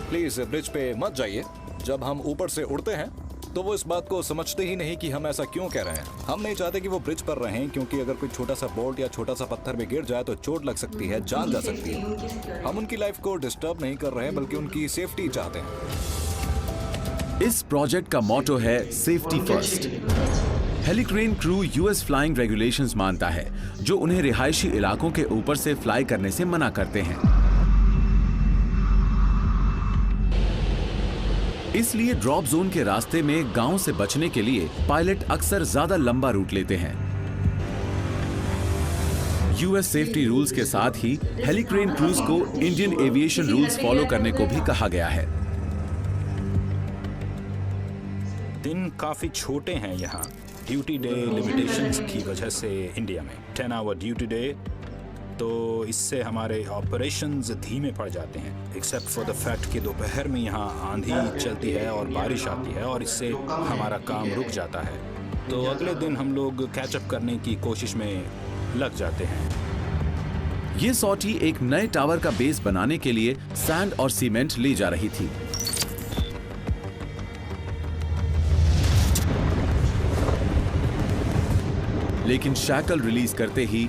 प्लीज ब्रिज पे मत जाइए, जब हम ऊपर से उड़ते हैं तो वो इस बात को समझते ही नहीं कि हम ऐसा क्यों कह रहे हैं। हम नहीं चाहते कि वो ब्रिज पर रहें, क्योंकि अगर कोई छोटा सा बोल्ट या छोटा सा पत्थर में गिर जाए तो चोट लग सकती है, जान जा सकती है। हम उनकी लाइफ को डिस्टर्ब नहीं कर रहे हैं, बल्कि उनकी सेफ्टी चाहते हैं। इस प्रोजेक्ट का मोटो है safety first. Helicrane crew US flying regulations मानता है, जो उन्हें रिहायशी इलाकों के ऊपर से फ्लाई करने से मना करते हैं। इसलिए ड्रॉप जोन के रास्ते में गांव से बचने के लिए पायलट अक्सर ज्यादा लंबा रूट लेते हैं। यूएस सेफ्टी रूल्स के साथ ही हेलीक्रेन क्रूज को इंडियन एविएशन रूल्स फॉलो करने को भी कहा गया है। दिन काफी छोटे हैं यहाँ ड्यूटी डे लिमिटेशंस की वजह से। इंडिया में 10 आवर ड्यूटी डे, तो इससे हमारे ऑपरेशंस धीमे पड़ जाते हैं, एक्सेप्ट फॉर द फैक्ट कि दोपहर में यहाँ आंधी चलती है और बारिश आती है और इससे हमारा काम रुक जाता है। तो अगले दिन हम लोग कैचअप करने की कोशिश में लग जाते हैं। ये सॉटी एक नए टावर का बेस बनाने के लिए सैंड और सीमेंट ले जा रही थी। लेकिन शैकल रिलीज करते ही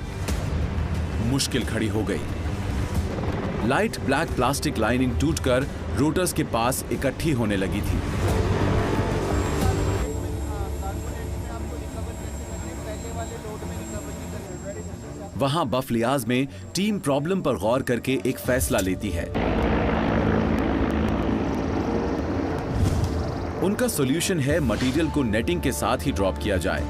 मुश्किल खड़ी हो गई। लाइट ब्लैक प्लास्टिक लाइनिंग टूटकर रोटर्स के पास इकट्ठी होने लगी थी। वहां बफलियाज में टीम प्रॉब्लम पर गौर करके एक फैसला लेती है। उनका सॉल्यूशन है मटेरियल को नेटिंग के साथ ही ड्रॉप किया जाए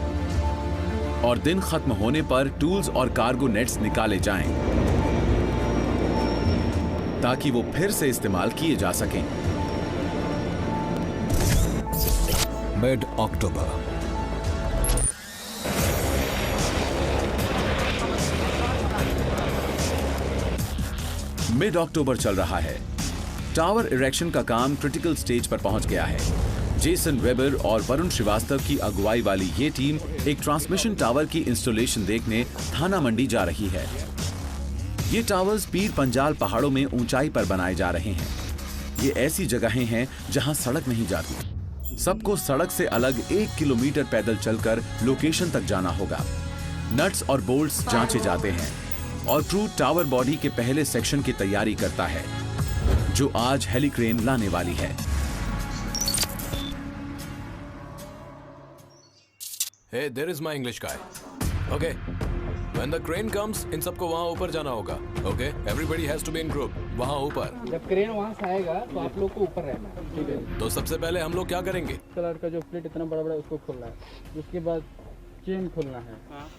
और दिन खत्म होने पर टूल्स और कार्गो नेट्स निकाले जाएं ताकि वो फिर से इस्तेमाल किए जा सकें। मिड अक्टूबर। मिड अक्टूबर चल रहा है। टावर इरेक्शन का काम क्रिटिकल स्टेज पर पहुंच गया है। जेसन वेबर और वरुण श्रीवास्तव की अगुवाई वाली ये टीम एक ट्रांसमिशन टावर की इंस्टॉलेशन देखने थाना मंडी जा रही है। ये टावर्स पीर पंजाल पहाड़ों में ऊंचाई पर बनाए जा रहे हैं। ये ऐसी जगहें हैं जहां सड़क नहीं जाती। सबको सड़क से अलग 1 किलोमीटर पैदल चलकर लोकेशन तक जाना होगा। नट्स और बोल्ट्स जांचे जाते हैं और क्रू टावर बॉडी के पहले सेक्शन की तैयारी करता है जो आज हेलीक्रेन लाने वाली है। Hey, there is my English guy. Okay. When the crane comes, इन सबको वहाँ ऊपर जाना होगा. Okay. Everybody has to be in group. वहाँ ऊपर. जब क्रेन वहाँ से आएगा तो आप लोग को ऊपर रहना है, ठीक है? तो सबसे पहले हम लोग क्या करेंगे? कलर का जो प्लेट इतना बड़ा बड़ा उसको खोलना है। उसके बाद चेन खोलना है।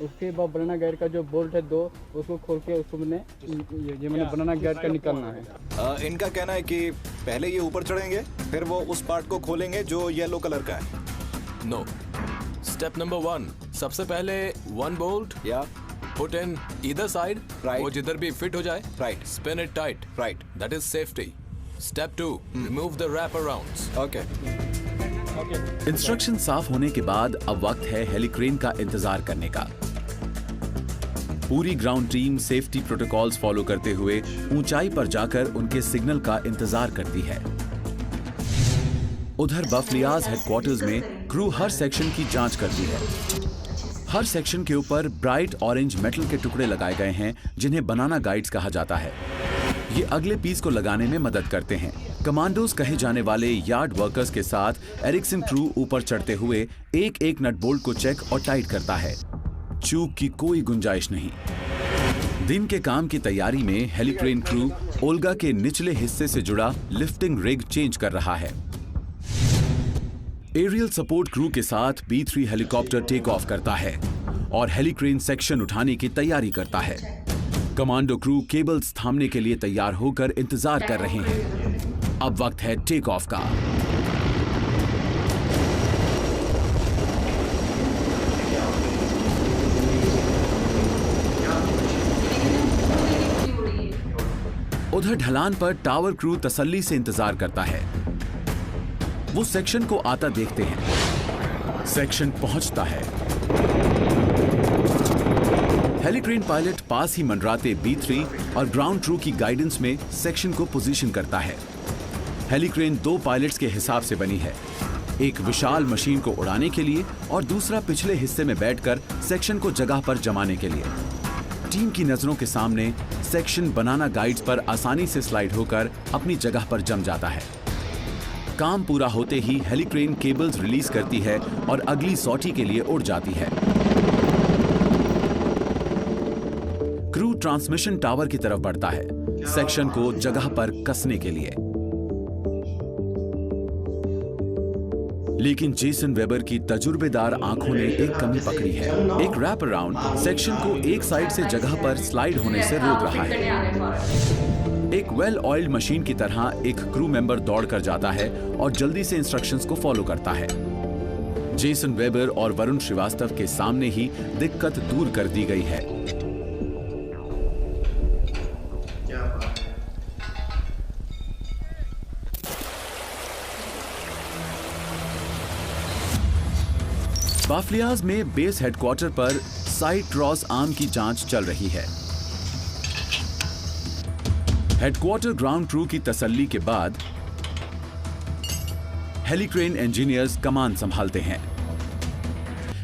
उसके बाद बनाना गाइड का जो बोल्ट है 2 उसको खोल के उसको मैंने बनाना गाइड का निकालना है। इनका कहना है कि पहले ये ऊपर चढ़ेंगे, फिर वो उस पार्ट को खोलेंगे जो येलो कलर का है। No. Step number 1. सबसे पहले 1 bolt. Yeah. Put in either side. Right. वो जिधर भी fit हो जाए. Right. Spin it tight. Right. That is safety. Step 2. Remove the wraparounds. Okay. Instruction साफ होने के बाद अब वक्त है हेलीक्रेन का इंतजार करने का। पूरी ground team safety protocols follow करते हुए ऊंचाई पर जाकर उनके सिग्नल का इंतजार करती है। उधर बफलियाज हेडक्वार्टर्स में क्रू हर सेक्शन की जांच करती है। हर सेक्शन के ऊपर ब्राइट ऑरेंज मेटल के टुकड़े लगाए गए हैं जिन्हें बनाना गाइड्स कहा जाता है। ये अगले पीस को लगाने में मदद करते हैं। कमांडोज कहे जाने वाले यार्ड वर्कर्स के साथ एरिक्सन क्रू ऊपर चढ़ते हुए एक एक नट बोल्ट को चेक और टाइट करता है। चूक की कोई गुंजाइश नहीं। दिन के काम की तैयारी में हेलीक्रेन क्रू ओल्गा के निचले हिस्से से जुड़ा लिफ्टिंग रिग चेंज कर रहा है। एरियल सपोर्ट क्रू के साथ B3 हेलीकॉप्टर टेक ऑफ करता है और हेलीक्रेन सेक्शन उठाने की तैयारी करता है। कमांडो क्रू केबल्स थामने के लिए तैयार होकर इंतजार कर रहे हैं। अब वक्त है टेक ऑफ का। उधर ढलान पर टावर क्रू तसल्ली से इंतजार करता है। वो सेक्शन को आता देखते हैं। सेक्शन पहुंचता है। हेलीक्रेन पायलट पास ही मंडराते B3 और ग्राउंड क्रू की गाइडेंस में सेक्शन को पोजीशन करता है। हेलीक्रेन 2 पायलट्स के हिसाब से बनी है, एक विशाल मशीन को उड़ाने के लिए और दूसरा पिछले हिस्से में बैठकर सेक्शन को जगह पर जमाने के लिए। टीम की नजरों के सामने सेक्शन बनाना गाइड्स पर आसानी से स्लाइड होकर अपनी जगह पर जम जाता है। काम पूरा होते ही हेलीक्रेन केबल्स रिलीज करती है और अगली सॉटी के लिए उड़ जाती है। क्रू ट्रांसमिशन टावर की तरफ बढ़ता है, सेक्शन को जगह पर कसने के लिए। लेकिन जेसन वेबर की तजुर्बेदार आंखों ने एक कमी पकड़ी है। एक रैप अराउंड सेक्शन को एक साइड से जगह पर स्लाइड होने से रोक रहा है। एक वेल ऑयल्ड मशीन की तरह एक क्रू मेंबर दौड़कर जाता है और जल्दी से इंस्ट्रक्शंस को फॉलो करता है। जेसन वेबर और वरुण श्रीवास्तव के सामने ही दिक्कत दूर कर दी गई है। बाफलियाज में बेस हेडक्वार्टर पर साइड क्रॉस आर्म की जांच चल रही है। हेडक्वार्टर ग्राउंड क्रू की तसल्ली के बाद हेलीक्रेन इंजीनियर्स कमान संभालते हैं।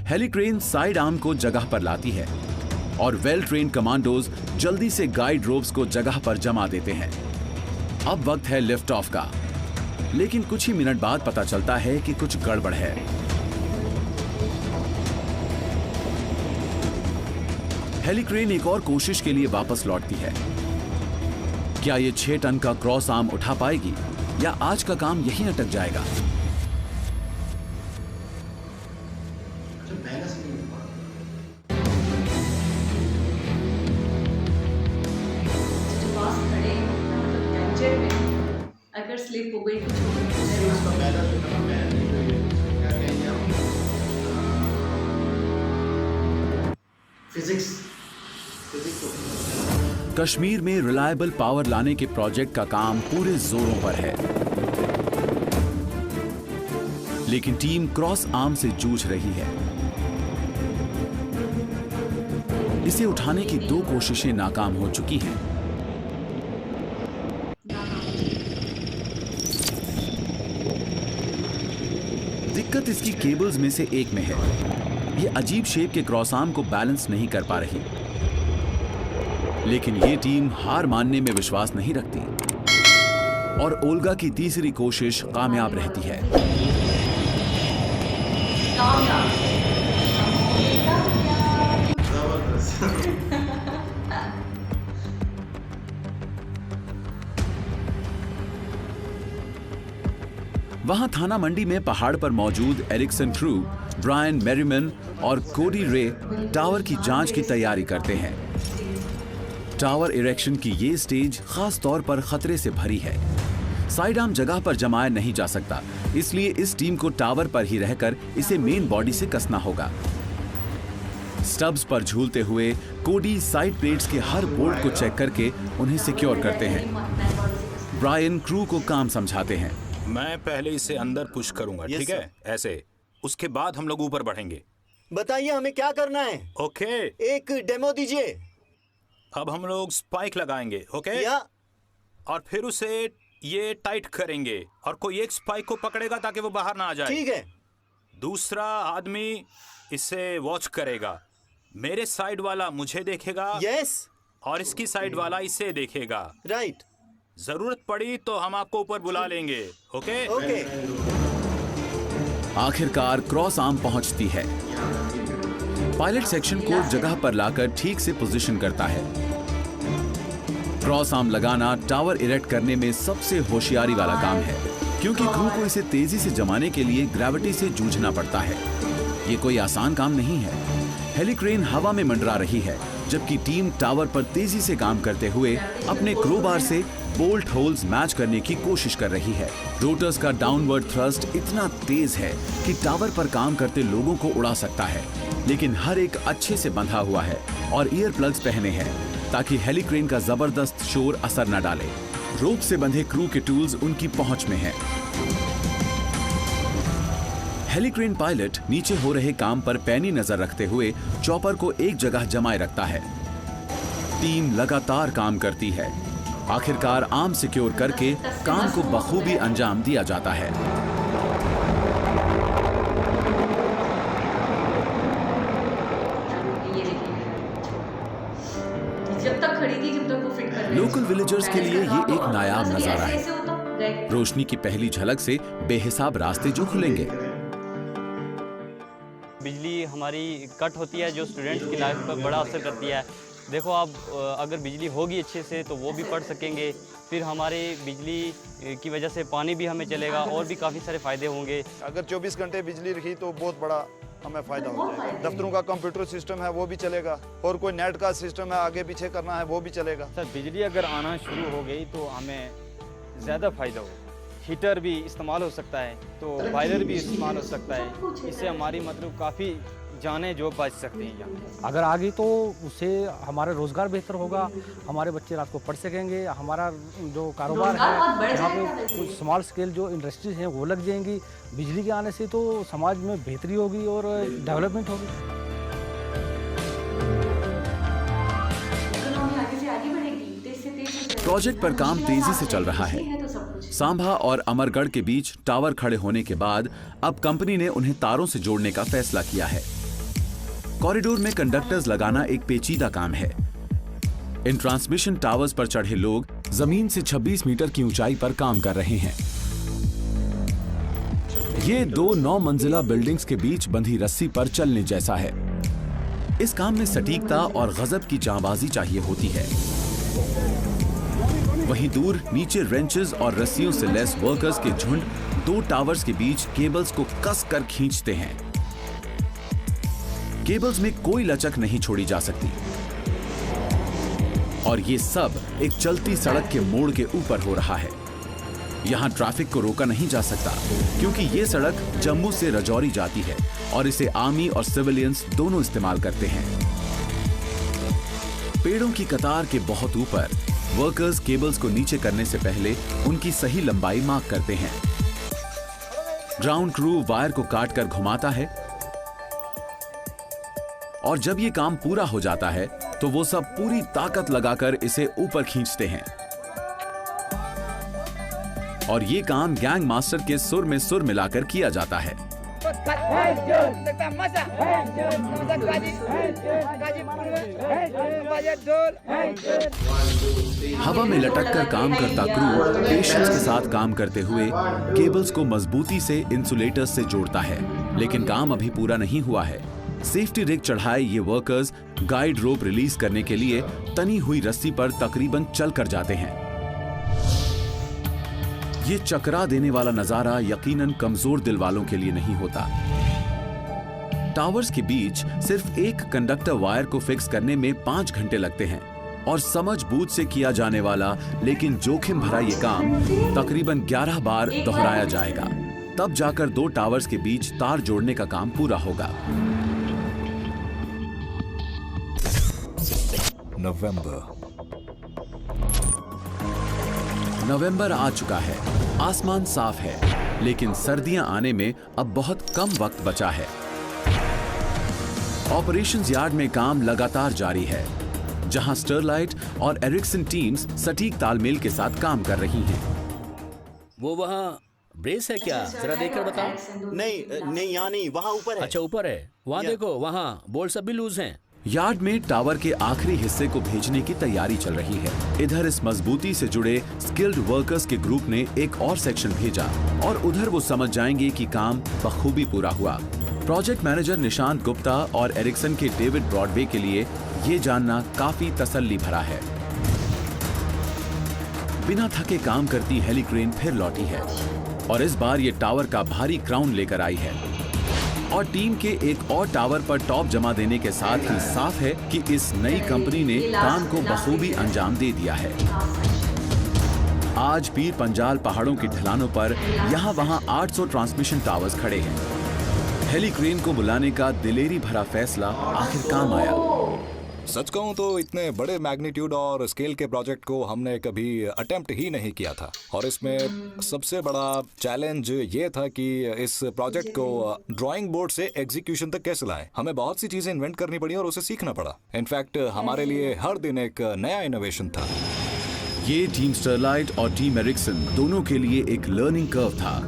हेलीक्रेन साइड आर्म को जगह पर लाती है और वेल ट्रेन कमांडोज जल्दी से गाइड रोप्स को जगह पर जमा देते हैं। अब वक्त है लिफ्ट ऑफ का, लेकिन कुछ ही मिनट बाद पता चलता है कि कुछ गड़बड़ है। हेलीक्रेन एक और कोशिश के लिए वापस लौटती है। क्या ये 6 टन का क्रॉस आर्म उठा पाएगी या आज का काम यहीं अटक जाएगा? बैलेंस नहीं मिल पा जो पास खड़े हैं मतलब डेंजर में अगर स्लिप हो गई कुछ हो गया उसका बैलेंस करना बैन नहीं हुई क्या कहेंगे हम फिजिक्स कश्मीर में रिलायबल पावर लाने के प्रोजेक्ट का काम पूरे जोरों पर है, लेकिन टीम क्रॉस आर्म से जूझ रही है। इसे उठाने की 2 कोशिशें नाकाम हो चुकी हैं। दिक्कत इसकी केबल्स में से एक में है। ये अजीब शेप के क्रॉस आर्म को बैलेंस नहीं कर पा रही, लेकिन ये टीम हार मानने में विश्वास नहीं रखती और ओल्गा की तीसरी कोशिश कामयाब रहती है। वहां थाना मंडी में पहाड़ पर मौजूद एरिक्सन क्रू, ब्रायन मेरिमन और कोडी रे टावर की जांच की तैयारी करते हैं। टावर इरेक्शन की ये स्टेज खास तौर पर खतरे से भरी है। साइड आर्म जगह पर जमाया नहीं जा सकता, इसलिए इस टीम को टावर पर ही रहकर इसे मेन बॉडी से कसना होगा। स्टब्स पर झूलते हुए कोडी साइड प्लेट्स के हर बोल्ट को चेक करके उन्हें सिक्योर करते हैं। ब्रायन क्रू को काम समझाते हैं। मैं पहले इसे अंदर पुश करूंगा, ठीक है? ऐसे, उसके बाद हम लोग ऊपर बढ़ेंगे। बताइए हमें क्या करना है? ओके, एक डेमो दीजिए। अब हम लोग स्पाइक लगाएंगे, ओके? या और फिर उसे ये टाइट करेंगे और कोई एक स्पाइक को पकड़ेगा ताकि वो बाहर ना आ जाए। ठीक है। दूसरा आदमी इसे वॉच करेगा। मेरे साइड वाला मुझे देखेगा। यस। और इसकी साइड वाला इसे देखेगा। राइट। जरूरत पड़ी तो हम आपको ऊपर बुला लेंगे, ओके? ओके। आखिरकार क्रॉस आर्म पहुंचती है। पायलट सेक्शन को जगह पर लाकर ठीक से पोजीशन करता है। क्रॉस आर्म लगाना टावर इरेक्ट करने में सबसे होशियारी वाला काम है, क्योंकि क्रू को इसे तेजी से जमाने के लिए ग्रेविटी से जूझना पड़ता है। ये कोई आसान काम नहीं है। हेलिक्रेन हवा में मंडरा रही है, जबकि टीम टावर पर तेजी से काम करते हुए अपने क्रोबार से बोल्ट होल्स मैच करने की कोशिश कर रही है। रोटर्स का डाउनवर्ड थ्रस्ट इतना तेज है कि टावर पर काम करते लोगों को उड़ा सकता है, लेकिन हर एक अच्छे से बंधा हुआ है और ईयर प्लग्स पहने हैं ताकि हेलिक्रेन का जबरदस्त शोर असर न डाले। रोप से बंधे क्रू के टूल्स उनकी पहुंच में हैं। हेलिक्रेन पायलट नीचे हो रहे काम पर पैनी नजर रखते हुए चॉपर को एक जगह जमाए रखता है। टीम लगातार काम करती है। आखिरकार आर्म सिक्योर करके काम को बखूबी अंजाम दिया जाता है। जब तक खड़ी थी, जब तक वो फिट कर लोकल विलेजर्स के लिए ये एक नायाब नजारा है। रोशनी की पहली झलक से बेहिसाब रास्ते जो खुलेंगे। बिजली हमारी कट होती है, जो स्टूडेंट्स की लाइफ पर बड़ा असर करती है। देखो, आप अगर बिजली होगी अच्छे से तो वो भी पढ़ सकेंगे, फिर हमारे बिजली की वजह से पानी भी हमें चलेगा और भी काफ़ी सारे फ़ायदे होंगे। अगर 24 घंटे बिजली रही तो बहुत बड़ा हमें फ़ायदा हो जाएगा। दफ्तरों का कंप्यूटर सिस्टम है वो भी चलेगा, और कोई नेट का सिस्टम है आगे पीछे करना है वो भी चलेगा। सर, बिजली अगर आना शुरू हो गई तो हमें ज़्यादा फ़ायदा होगा। हीटर भी इस्तेमाल हो सकता है, तो बॉयलर भी इस्तेमाल हो सकता है। इससे हमारी मतलब काफ़ी जानें जो बच सकती हैं यहाँ। अगर आ गई तो उससे हमारा रोज़गार बेहतर होगा, हमारे बच्चे रात को पढ़ सकेंगे, हमारा जो कारोबार है यहाँ पे कुछ स्मॉल स्केल जो इंडस्ट्रीज हैं वो लग जाएंगी। बिजली के आने से तो समाज में बेहतरी होगी और डेवलपमेंट होगी। प्रोजेक्ट पर काम तेजी से चल रहा है। सांभा और अमरगढ़ के बीच टावर खड़े होने के बाद अब कंपनी ने उन्हें तारों से जोड़ने का फैसला किया है। कॉरिडोर में कंडक्टर्स लगाना एक पेचीदा काम है। इन ट्रांसमिशन टावर्स पर चढ़े लोग जमीन से 26 मीटर की ऊंचाई पर काम कर रहे हैं। ये 2 9 मंजिला बिल्डिंग्स के बीच बंधी रस्सी पर चलने जैसा है। इस काम में सटीकता और गजब की जांबाजी चाहिए होती है। वहीं दूर नीचे रेंचेस और रस्सियों से लेस वर्कर्स के झुंड 2 टावर्स के बीच केबल्स को कस कर खींचते हैं। केबल्स में कोई लचक नहीं छोड़ी जा सकती और ये सब एक चलती सड़क के मोड़ के ऊपर हो रहा है। यहाँ ट्रैफिक को रोका नहीं जा सकता क्योंकि ये सड़क जम्मू से रजौरी जाती है और इसे आर्मी और सिविलियंस दोनों इस्तेमाल करते हैं। पेड़ों की कतार के बहुत ऊपर वर्कर्स केबल्स को नीचे करने से पहले उनकी सही लंबाई मार्क करते हैं। ग्राउंड क्रू वायर को काटकर घुमाता है और जब ये काम पूरा हो जाता है तो वो सब पूरी ताकत लगाकर इसे ऊपर खींचते हैं और ये काम गैंग मास्टर के सुर में सुर मिलाकर किया जाता है। हवा में लटक कर काम करता क्रू पेशेंस के साथ काम करते हुए केबल्स को मजबूती से इंसुलेटर्स से जोड़ता है, लेकिन काम अभी पूरा नहीं हुआ है। सेफ्टी रिग चढ़ाए ये वर्कर्स गाइड रोप रिलीज करने के लिए तनी हुई रस्सी पर तकरीबन चल कर जाते हैं। ये चकरा देने वाला नजारा यकीनन कमजोर दिल वालों के लिए नहीं होता। टावर्स के बीच सिर्फ एक कंडक्टर वायर को फिक्स करने में 5 घंटे लगते हैं और समझ बूझ से किया जाने वाला लेकिन जोखिम भरा ये काम तकरीबन 11 बार दोहराया जाएगा, तब जाकर 2 टावर्स के बीच तार जोड़ने का काम पूरा होगा। नवंबर आ चुका है, आसमान साफ है, लेकिन सर्दियां आने में अब बहुत कम वक्त बचा है। ऑपरेशंस यार्ड में काम लगातार जारी है, जहां स्टरलाइट और एरिक्सन टीम्स सटीक तालमेल के साथ काम कर रही हैं। वो वहाँ ब्रेस है क्या? जरा देखकर बताओ। नहीं यहाँ नहीं, वहाँ ऊपर है। अच्छा ऊपर है, वहाँ देखो, वहाँ बोल्ट सब भी लूज हैं। यार्ड में टावर के आखिरी हिस्से को भेजने की तैयारी चल रही है। इधर इस मजबूती से जुड़े स्किल्ड वर्कर्स के ग्रुप ने एक और सेक्शन भेजा और उधर वो समझ जाएंगे कि काम बखूबी पूरा हुआ। प्रोजेक्ट मैनेजर निशांत गुप्ता और एरिक्सन के डेविड ब्रॉडवे के लिए ये जानना काफी तसल्ली भरा है। बिना थके काम करती हेलीक्रेन फिर लौटी है और इस बार ये टावर का भारी क्राउन लेकर आई है और टीम के एक और टावर पर टॉप जमा देने के साथ ही साफ है कि इस नई कंपनी ने काम को बखूबी अंजाम दे दिया है। आज पीर पंजाल पहाड़ों की ढलानों पर यहाँ वहाँ 800 ट्रांसमिशन टावर्स खड़े हैं। हेलीक्रेन को बुलाने का दिलेरी भरा फैसला आखिर काम आया। सच कहूं तो इतने बड़े मैग्नीट्यूड और स्केल के प्रोजेक्ट को हमने कभी अटेम्प्ट ही नहीं किया था और इसमें सबसे बड़ा चैलेंज ये था कि इस प्रोजेक्ट को ड्राइंग बोर्ड से एग्जीक्यूशन तक कैसे लाएं। हमें बहुत सी चीजें इन्वेंट करनी पड़ी और उसे सीखना पड़ा। इनफैक्ट हमारे लिए हर दिन एक नया इनोवेशन था। ये टीम स्टरलाइट और टीम एरिक्सन दोनों के लिए एक लर्निंग कर्व था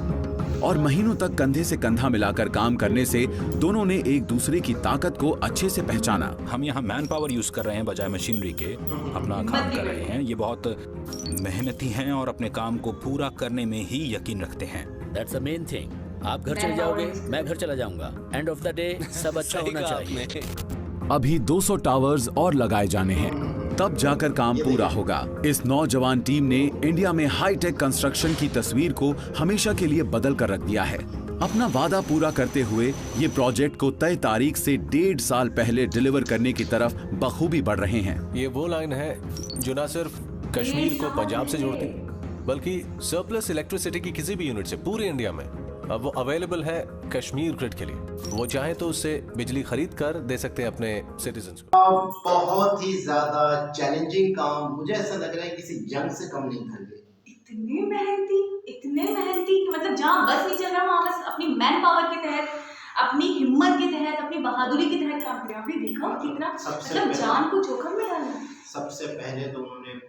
और महीनों तक कंधे से कंधा मिलाकर काम करने से दोनों ने एक दूसरे की ताकत को अच्छे से पहचाना। हम यहाँ मैन पावर यूज कर रहे हैं बजाय मशीनरी के, अपना काम कर रहे हैं। ये बहुत मेहनती हैं और अपने काम को पूरा करने में ही यकीन रखते हैं। That's the main thing. आप घर चले जाओगे, मैं घर चला जाऊंगा। एंड ऑफ द डे सब अच्छा होना चाहिए। अभी 200 टावर्स और लगाए जाने हैं, तब जाकर काम पूरा होगा। इस नौजवान टीम ने इंडिया में हाईटेक कंस्ट्रक्शन की तस्वीर को हमेशा के लिए बदल कर रख दिया है। अपना वादा पूरा करते हुए ये प्रोजेक्ट को तय तारीख से 1.5 साल पहले डिलीवर करने की तरफ बखूबी बढ़ रहे हैं। ये वो लाइन है जो न सिर्फ कश्मीर को पंजाब से जोड़ती बल्कि सरप्लस इलेक्ट्रिसिटी की किसी भी यूनिट से पूरे इंडिया में अब वो अवेलेबल है कश्मीर ग्रिड के लिए। वो चाहे तो उससे बिजली खरीद कर दे सकते हैं अपने सिटीजन्स को। बहुत ही ज्यादा चैलेंजिंग काम, मुझे ऐसा लग रहा है किसी जंग से कम नहीं था ये। इतने मेहनती मतलब जहाँ बस नहीं चल रहा वहाँ बस अपनी मैन पावर के तहत, अपनी हिम्मत के तहत, अपनी बहादुरी के तहत काम कर रहे हैं। देखो कितना मतलब जान को जोखिम में डालना। सबसे पहले तो उन्होंने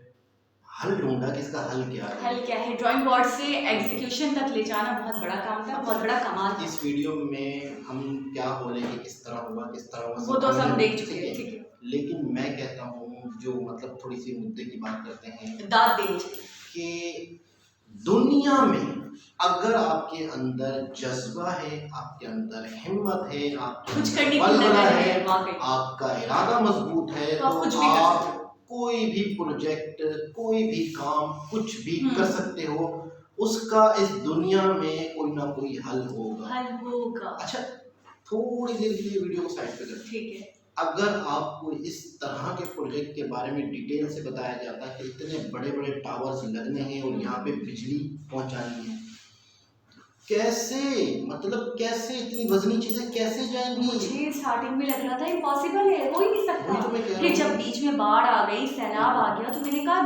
हल ढूंढा कि इसका हल क्या है। हल क्या है? ड्राइंग बोर्ड से एग्जीक्यूशन तक ले जाना बहुत बड़ा काम था, बहुत बड़ा कमाल। इस वीडियो में हम क्या बोलेंगे, किस तरह हुआ, किस तरह हुआ, वो तो सब देख चुके हैं, ठीक है। लेकिन मैं कहता हूँ जो मतलब थोड़ी सी मुद्दे की बात करते हैं, दाद देनी चाहिए कि दुनिया में अगर आपके अंदर जज्बा है, आपके अंदर हिम्मत है, आपके कुछ करने की लगन है, आपका इरादा मजबूत है, तो कुछ भी आप कोई भी प्रोजेक्ट, कोई भी काम, कुछ भी कर सकते हो। उसका इस दुनिया में कोई ना कोई हल होगा। हल होगा। अच्छा, थोड़ी देर के लिए वीडियो को साइड पे कर। ठीक है। अगर आपको इस तरह के प्रोजेक्ट के बारे में डिटेल से बताया जाता है कि इतने बड़े बड़े टावर्स लगने हैं और यहाँ पे बिजली पहुँचानी है, कैसे, मतलब कैसे इतनी वजनी चीजें कैसे जाएंगी? मुझे स्टार्टिंग में लग रहा था इम्पॉसिबल है, हो ही नहीं सकता। फिर जब बीच में बाढ़ आ गई, सैलाब आ गया, तो मैंने कहा,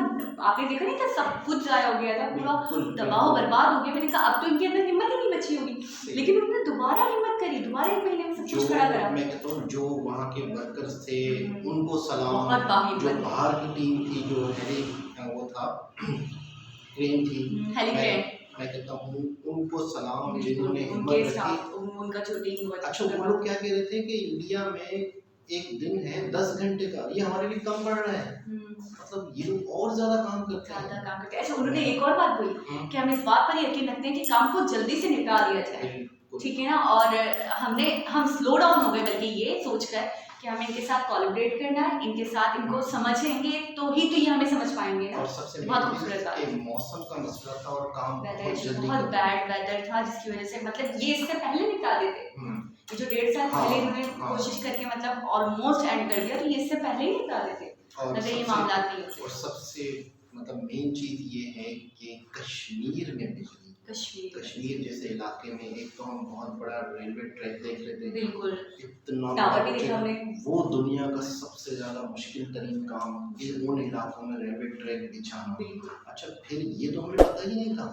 आपने देखा नहीं था सब कुछ जाया हो गया था, पूरा तबाह बर्बाद हो गया। मैंने कहा अब तो इनके अंदर हिम्मत ही नहीं बची होगी, लेकिन उन्होंने दोबारा हिम्मत करी, दोबारा 1 महीने में सब कुछ खड़ा करा। मैं कहता हूँ जो वहाँ के वर्कर्स थे उनको सलाम, जो बाहर की टीम थी, जो वो था क्रेन थी, हेलीक्रेन, मैं कहता हूँ उनको सलाम, जिन्होंने हिम्मत रखी। उनका जो टीम हुआ। अच्छा, वो लोग क्या कह रहे थे कि इंडिया में एक दिन है 10 घंटे का, ये हमारे लिए कम पड़ रहा है, मतलब ये लोग और ज्यादा काम करते हैं। अच्छा, उन्होंने एक और बात बोली कि हम इस बात पर यकीन रखते हैं कि काम को जल्दी से निपटा दिया जाए, ठीक है ना। और हम स्लो डाउन हो गए बल्कि ये सोचकर कि हमें इनके साथ कोलैबोरेट करना है, इनके साथ इनको समझेंगे तो ही तो ये हमें समझ पाएंगे ना। और सबसे बहुत खूबसूरत बात, मौसम का मसला था और काम बहुत बैड वेदर था, जिसकी वजह से मतलब ये इससे पहले निपटा देते। ये जो 1.5 साल पहले इन्होंने कोशिश करके मतलब ऑलमोस्ट एंड कर दिया, तो ये इससे पहले ही निपटा देते अगर ये मामला नहीं होते। और सबसे मतलब मेन चीज ये है कि कश्मीर में बिजली, कश्मीर जैसे इलाके में एक तो हम बहुत बड़ा रेलवे ट्रैक देख रहे थे, बिल्कुल इतना टावर भी देखा हमने, वो दुनिया का सबसे ज्यादा मुश्किल तरीन काम उन इलाकों में रेलवे ट्रैक बिछाना। अच्छा, फिर ये तो हमें पता ही नहीं था।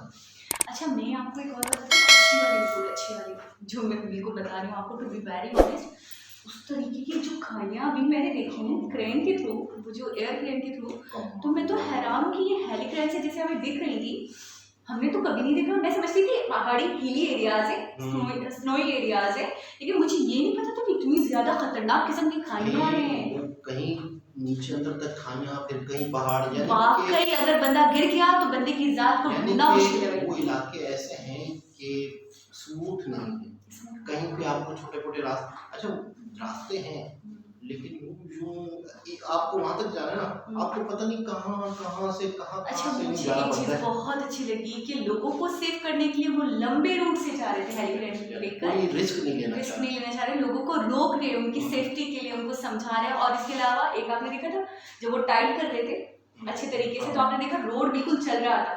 अच्छा, मैं आपको एक और बात अच्छी वाली, बिल्कुल अच्छी वाली जो मैं बिल्कुल बता रही हूँ आपको, टू बी वेरी ऑनेस्ट, उस तरीके की जो खाइयाँ अभी मैंने देखी हैं क्रेन के थ्रू, वो जो एयर क्रेन के थ्रू, तो मैं तो हैरान हूँ कि ये हेलीक्रेन से जैसे हमें दिख रही थी, हमने तो कभी नहीं देखा। मैं समझती थी पहाड़ी हिली एरियाज है, स्नोई एरियाज है, लेकिन मुझे ये नहीं पता था कि इतनी ज्यादा खतरनाक किस्म की खाइयाँ हैं। कहीं नीचे अंदर तक खाइयाँ, फिर कहीं पहाड़, वाकई अगर बंदा गिर गया तो बंदे की जात को ढूंढना मुश्किल है। वो इलाके ऐसे हैं कि स्मूथ नहीं है, कहीं पे आपको छोटे छोटे रास्ते हैं, लेकिन आपको वहां तक जाना है ना, आपको पता नहीं कहाँ से अच्छा, मुझे एक चीज बहुत अच्छी लगी कि लोगों को सेव करने के लिए वो लंबे रूट से जा रहे थे हेलीक्रेन लेकर, कोई रिस्क नहीं लेना चाह रहे, लोगों को रोक रहे, उनकी सेफ्टी के लिए उनको समझा रहे। और इसके अलावा एक आपने देखा था जब वो टाइट कर रहे थे अच्छे तरीके से, तो आपने देखा रोड बिल्कुल चल रहा था,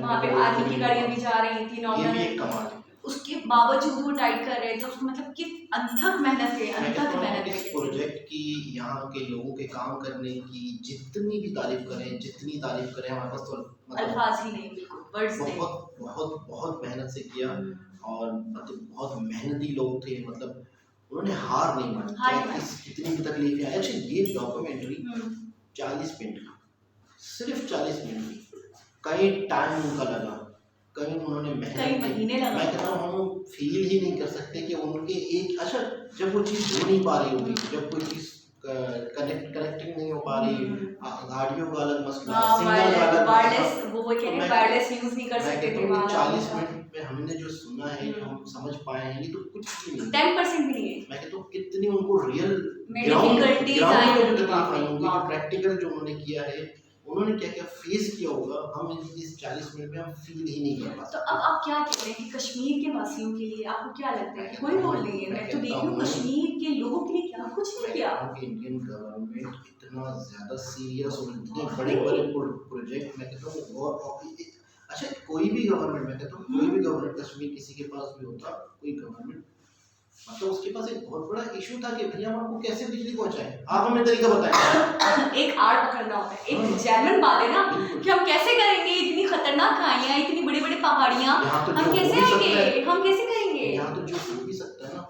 वहाँ पे आर्मी की गाड़ियां भी जा रही थी नॉर्मल, उसके बावजूद वो टाइट कर रहे थे उसको, मतलब किस अनथक मेहनत है, अनथक मेहनत है। इस प्रोजेक्ट की, यहाँ के लोगों के काम करने की जितनी भी तारीफ करें हमारे पास तो अल्फाज ही नहीं, बिल्कुल वर्ड्स नहीं। बहुत मेहनत से किया और मतलब बहुत मेहनती लोग थे, मतलब उन्होंने हार नहीं मानी, कितनी भी तकलीफ आई। अच्छा, ये डॉक्यूमेंट्री 40 मिनट का, सिर्फ 40 मिनट की, कई टाइम उनका लगा, कहीं उन्होंने कई महीने लगा। मैं कहता हूँ हम फील ही नहीं कर सकते कि उनके एक, अच्छा जब वो चीज़ हो नहीं पा रही होगी, जब कोई चीज़ कनेक्टिंग नहीं हो पा रही, गाड़ियों का अलग मसला, सिग्नल का अलग, वायरलेस यूज नहीं कर सकते थे। 40 मिनट में हमने जो सुना है, जो हम समझ पाए हैं, ये तो कुछ भी नहीं, 10% भी नहीं है। मैं कहता हूँ कितनी उनको रियल डिफिकल्टीज आई होंगी, जो प्रैक्टिकल जो उन्होंने किया है, उन्होंने क्या क्या फेस किया होगा, हम इस 40 मिनट में हम फील ही नहीं कर पाते। तो अब आप क्या कहते हैं कि कश्मीर के वासियों के लिए आपको क्या लगता है कि कोई रोल नहीं है? मैं तो देख रही हूँ कश्मीर के लोगों के लिए क्या कुछ नहीं किया। इंडियन गवर्नमेंट इतना ज्यादा सीरियस और इतने बड़े प्रोजेक्ट, मैं कहता हूँ, और अच्छा कोई भी गवर्नमेंट, मैं कहता हूँ कोई भी गवर्नमेंट, कश्मीर किसी के पास भी होता, कोई गवर्नमेंट, मतलब उसके पास एक बहुत बड़ा इशू था कि भैया हम आपको कैसे बिजली पहुंचाएं, आप हमें तरीका बताएं। एक आड़ पकड़ना होता है, एक जेन्युइन बात है ना कि हम कैसे करेंगे, इतनी खतरनाक खाइयां, इतनी बड़ी बड़ी पहाड़ियां, हम कैसे आएंगे, हम कैसे करेंगे? यहाँ तो जो हो भी सकता है ना,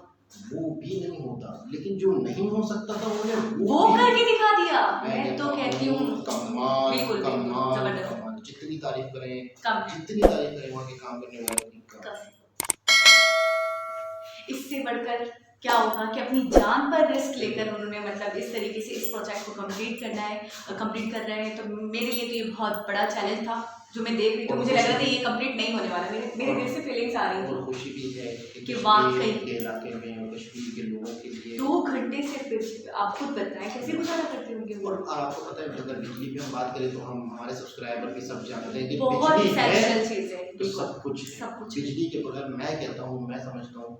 वो भी नहीं होता, लेकिन जो नहीं हो सकता था उन्होंने वो करके दिखा दिया। मैं तो कहती हूँ कमाल, जबरदस्त, जितनी तारीफ करें वहाँ के काम करने वालों की। इससे बढ़कर क्या होगा कि अपनी जान पर रिस्क लेकर उन्होंने मतलब इस तरीके से इस प्रोजेक्ट को कंप्लीट कर रहे हैं। तो मेरे लिए तो ये बहुत बड़ा चैलेंज था जो मैं देख रही थी, मुझे लग रहा था ये कंप्लीट नहीं होने वाला, मेरे दिल से फीलिंग्स आ रही थी खुशी भी है कि वाकई के इलाके में और कश्मीर के लोगों के लिए 2 घंटे घंटे सिर्फ आप खुद बताएं कैसे गुजारा करते होंगे वो? और आपको पता है अगर बिजली की हम बात करें तो हम हमारे सब्सक्राइबर भी सब जानते हैं कि बहुत बिजली essential है चीज़ है, तो सब कुछ बिजली के बगैर मैं कहता हूँ, मैं समझता हूँ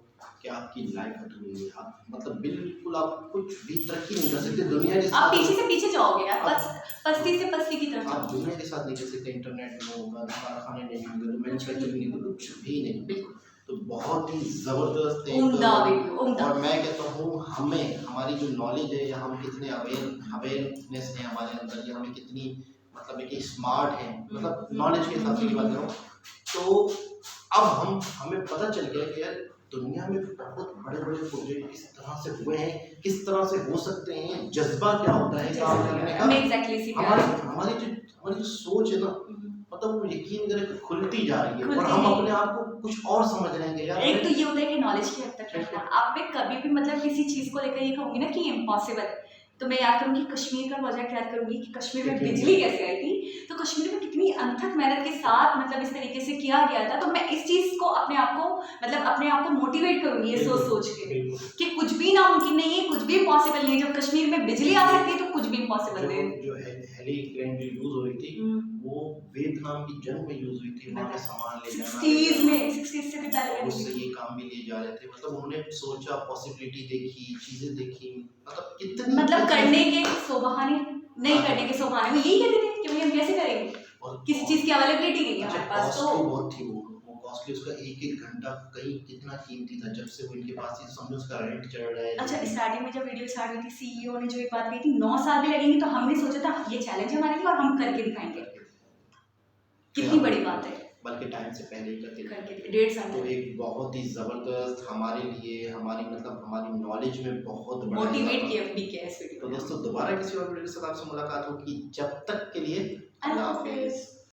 कि आपकी लाइफ अधूरी है। आप मतलब बिल्कुल आप कुछ भी तरक्की नहीं कर सकते दुनिया के साथ। आप पीछे से पीछे जाओगे यार, पस्ती से पस्ती की तरफ। आप दुनिया के साथ नहीं कर सकते, इंटरनेट नहीं होगा, कारखाने नहीं होंगे, तो मैन्युफैक्चरिंग नहीं होगा, कुछ भी नहीं। बिल्कुल तो बहुत ही जबरदस्त है और मैं कहता हूँ हमें हमारी जो नॉलेज है या हम कितने अवेयरनेस है हमारे अंदर, या हमें कितनी मतलब है कि स्मार्ट है, मतलब नॉलेज के हिसाब से की बात करूँ तो अब हमें पता चल गया कि यार दुनिया में बहुत बड़े बड़े प्रोजेक्ट किस तरह से हुए हैं, किस तरह से हो सकते हैं, जज्बा क्या होता है काम करने का। हमारी जो सोच है ना, मतलब वो यकीन करें खुलती जा रही है और हम अपने आप को कुछ और समझ रहे हैं यार। एक तो ये होता है कि नॉलेज की हद तक रखना। आप में कभी भी मतलब किसी चीज़ को लेकर ये कहूँगी ना कि इम्पॉसिबल, तो मैं याद करूँगी कश्मीर का प्रोजेक्ट याद करूँगी कि कश्मीर में बिजली कैसे आई थी। तो कश्मीर में कितनी अनथक मेहनत के साथ मतलब इस तरीके से किया गया था। तो मैं इस चीज़ को अपने आप को मोटिवेट करूँगी ये सोच के कि कुछ भी नामुमकिन नहीं है, कुछ भी इम्पॉसिबल नहीं है। जब कश्मीर में बिजली आ सकती है तो कुछ भी इम्पॉसिबल नहीं है। जो हेलीकॉप्टर जो यूज हुई थी वो वियतनाम की जंग में यूज हुई थी। वहाँ पे सामान ले जाना 60s से भी पहले उससे ये काम भी ले जा रहे थे। मतलब उन्होंने सोचा, पॉसिबिलिटी देखी, चीजें देखी, मतलब कितनी मतलब करने के सोबहाने नहीं करने के सोबहाने में यही कहते थे कि भाई हम कैसे करेंगे, किसी चीज की अवेलेबिलिटी नहीं है हमारे पास। तो बहुत थी वो कॉस्टली, उसका एक घंटा कहीं कितना कीमती था। जब से वो इनके पास ही समझो उसका रेंट चढ़ रहा है। अच्छा, स्टार्टिंग में जब वीडियो स्टार्ट हुई थी सीईओ ने जो एक बात कही थी 9 साल भी लगेंगे, तो हमने सोचा था ये चैलेंज हमारे लिए और हम करके दिखाएंगे। कितनी बड़ी बात है, बल्कि टाइम से पहले ही करके 1.5 साल। तो एक बहुत ही जबरदस्त हमारे लिए हमारी नॉलेज में बहुत बड़ा मोटिवेट किया भी किया इस वीडियो। तो दोस्तों दोबारा किसी और वीडियो के साथ आपसे मुलाकात होगी, जब तक के लिए अल्लाह हाफिज़।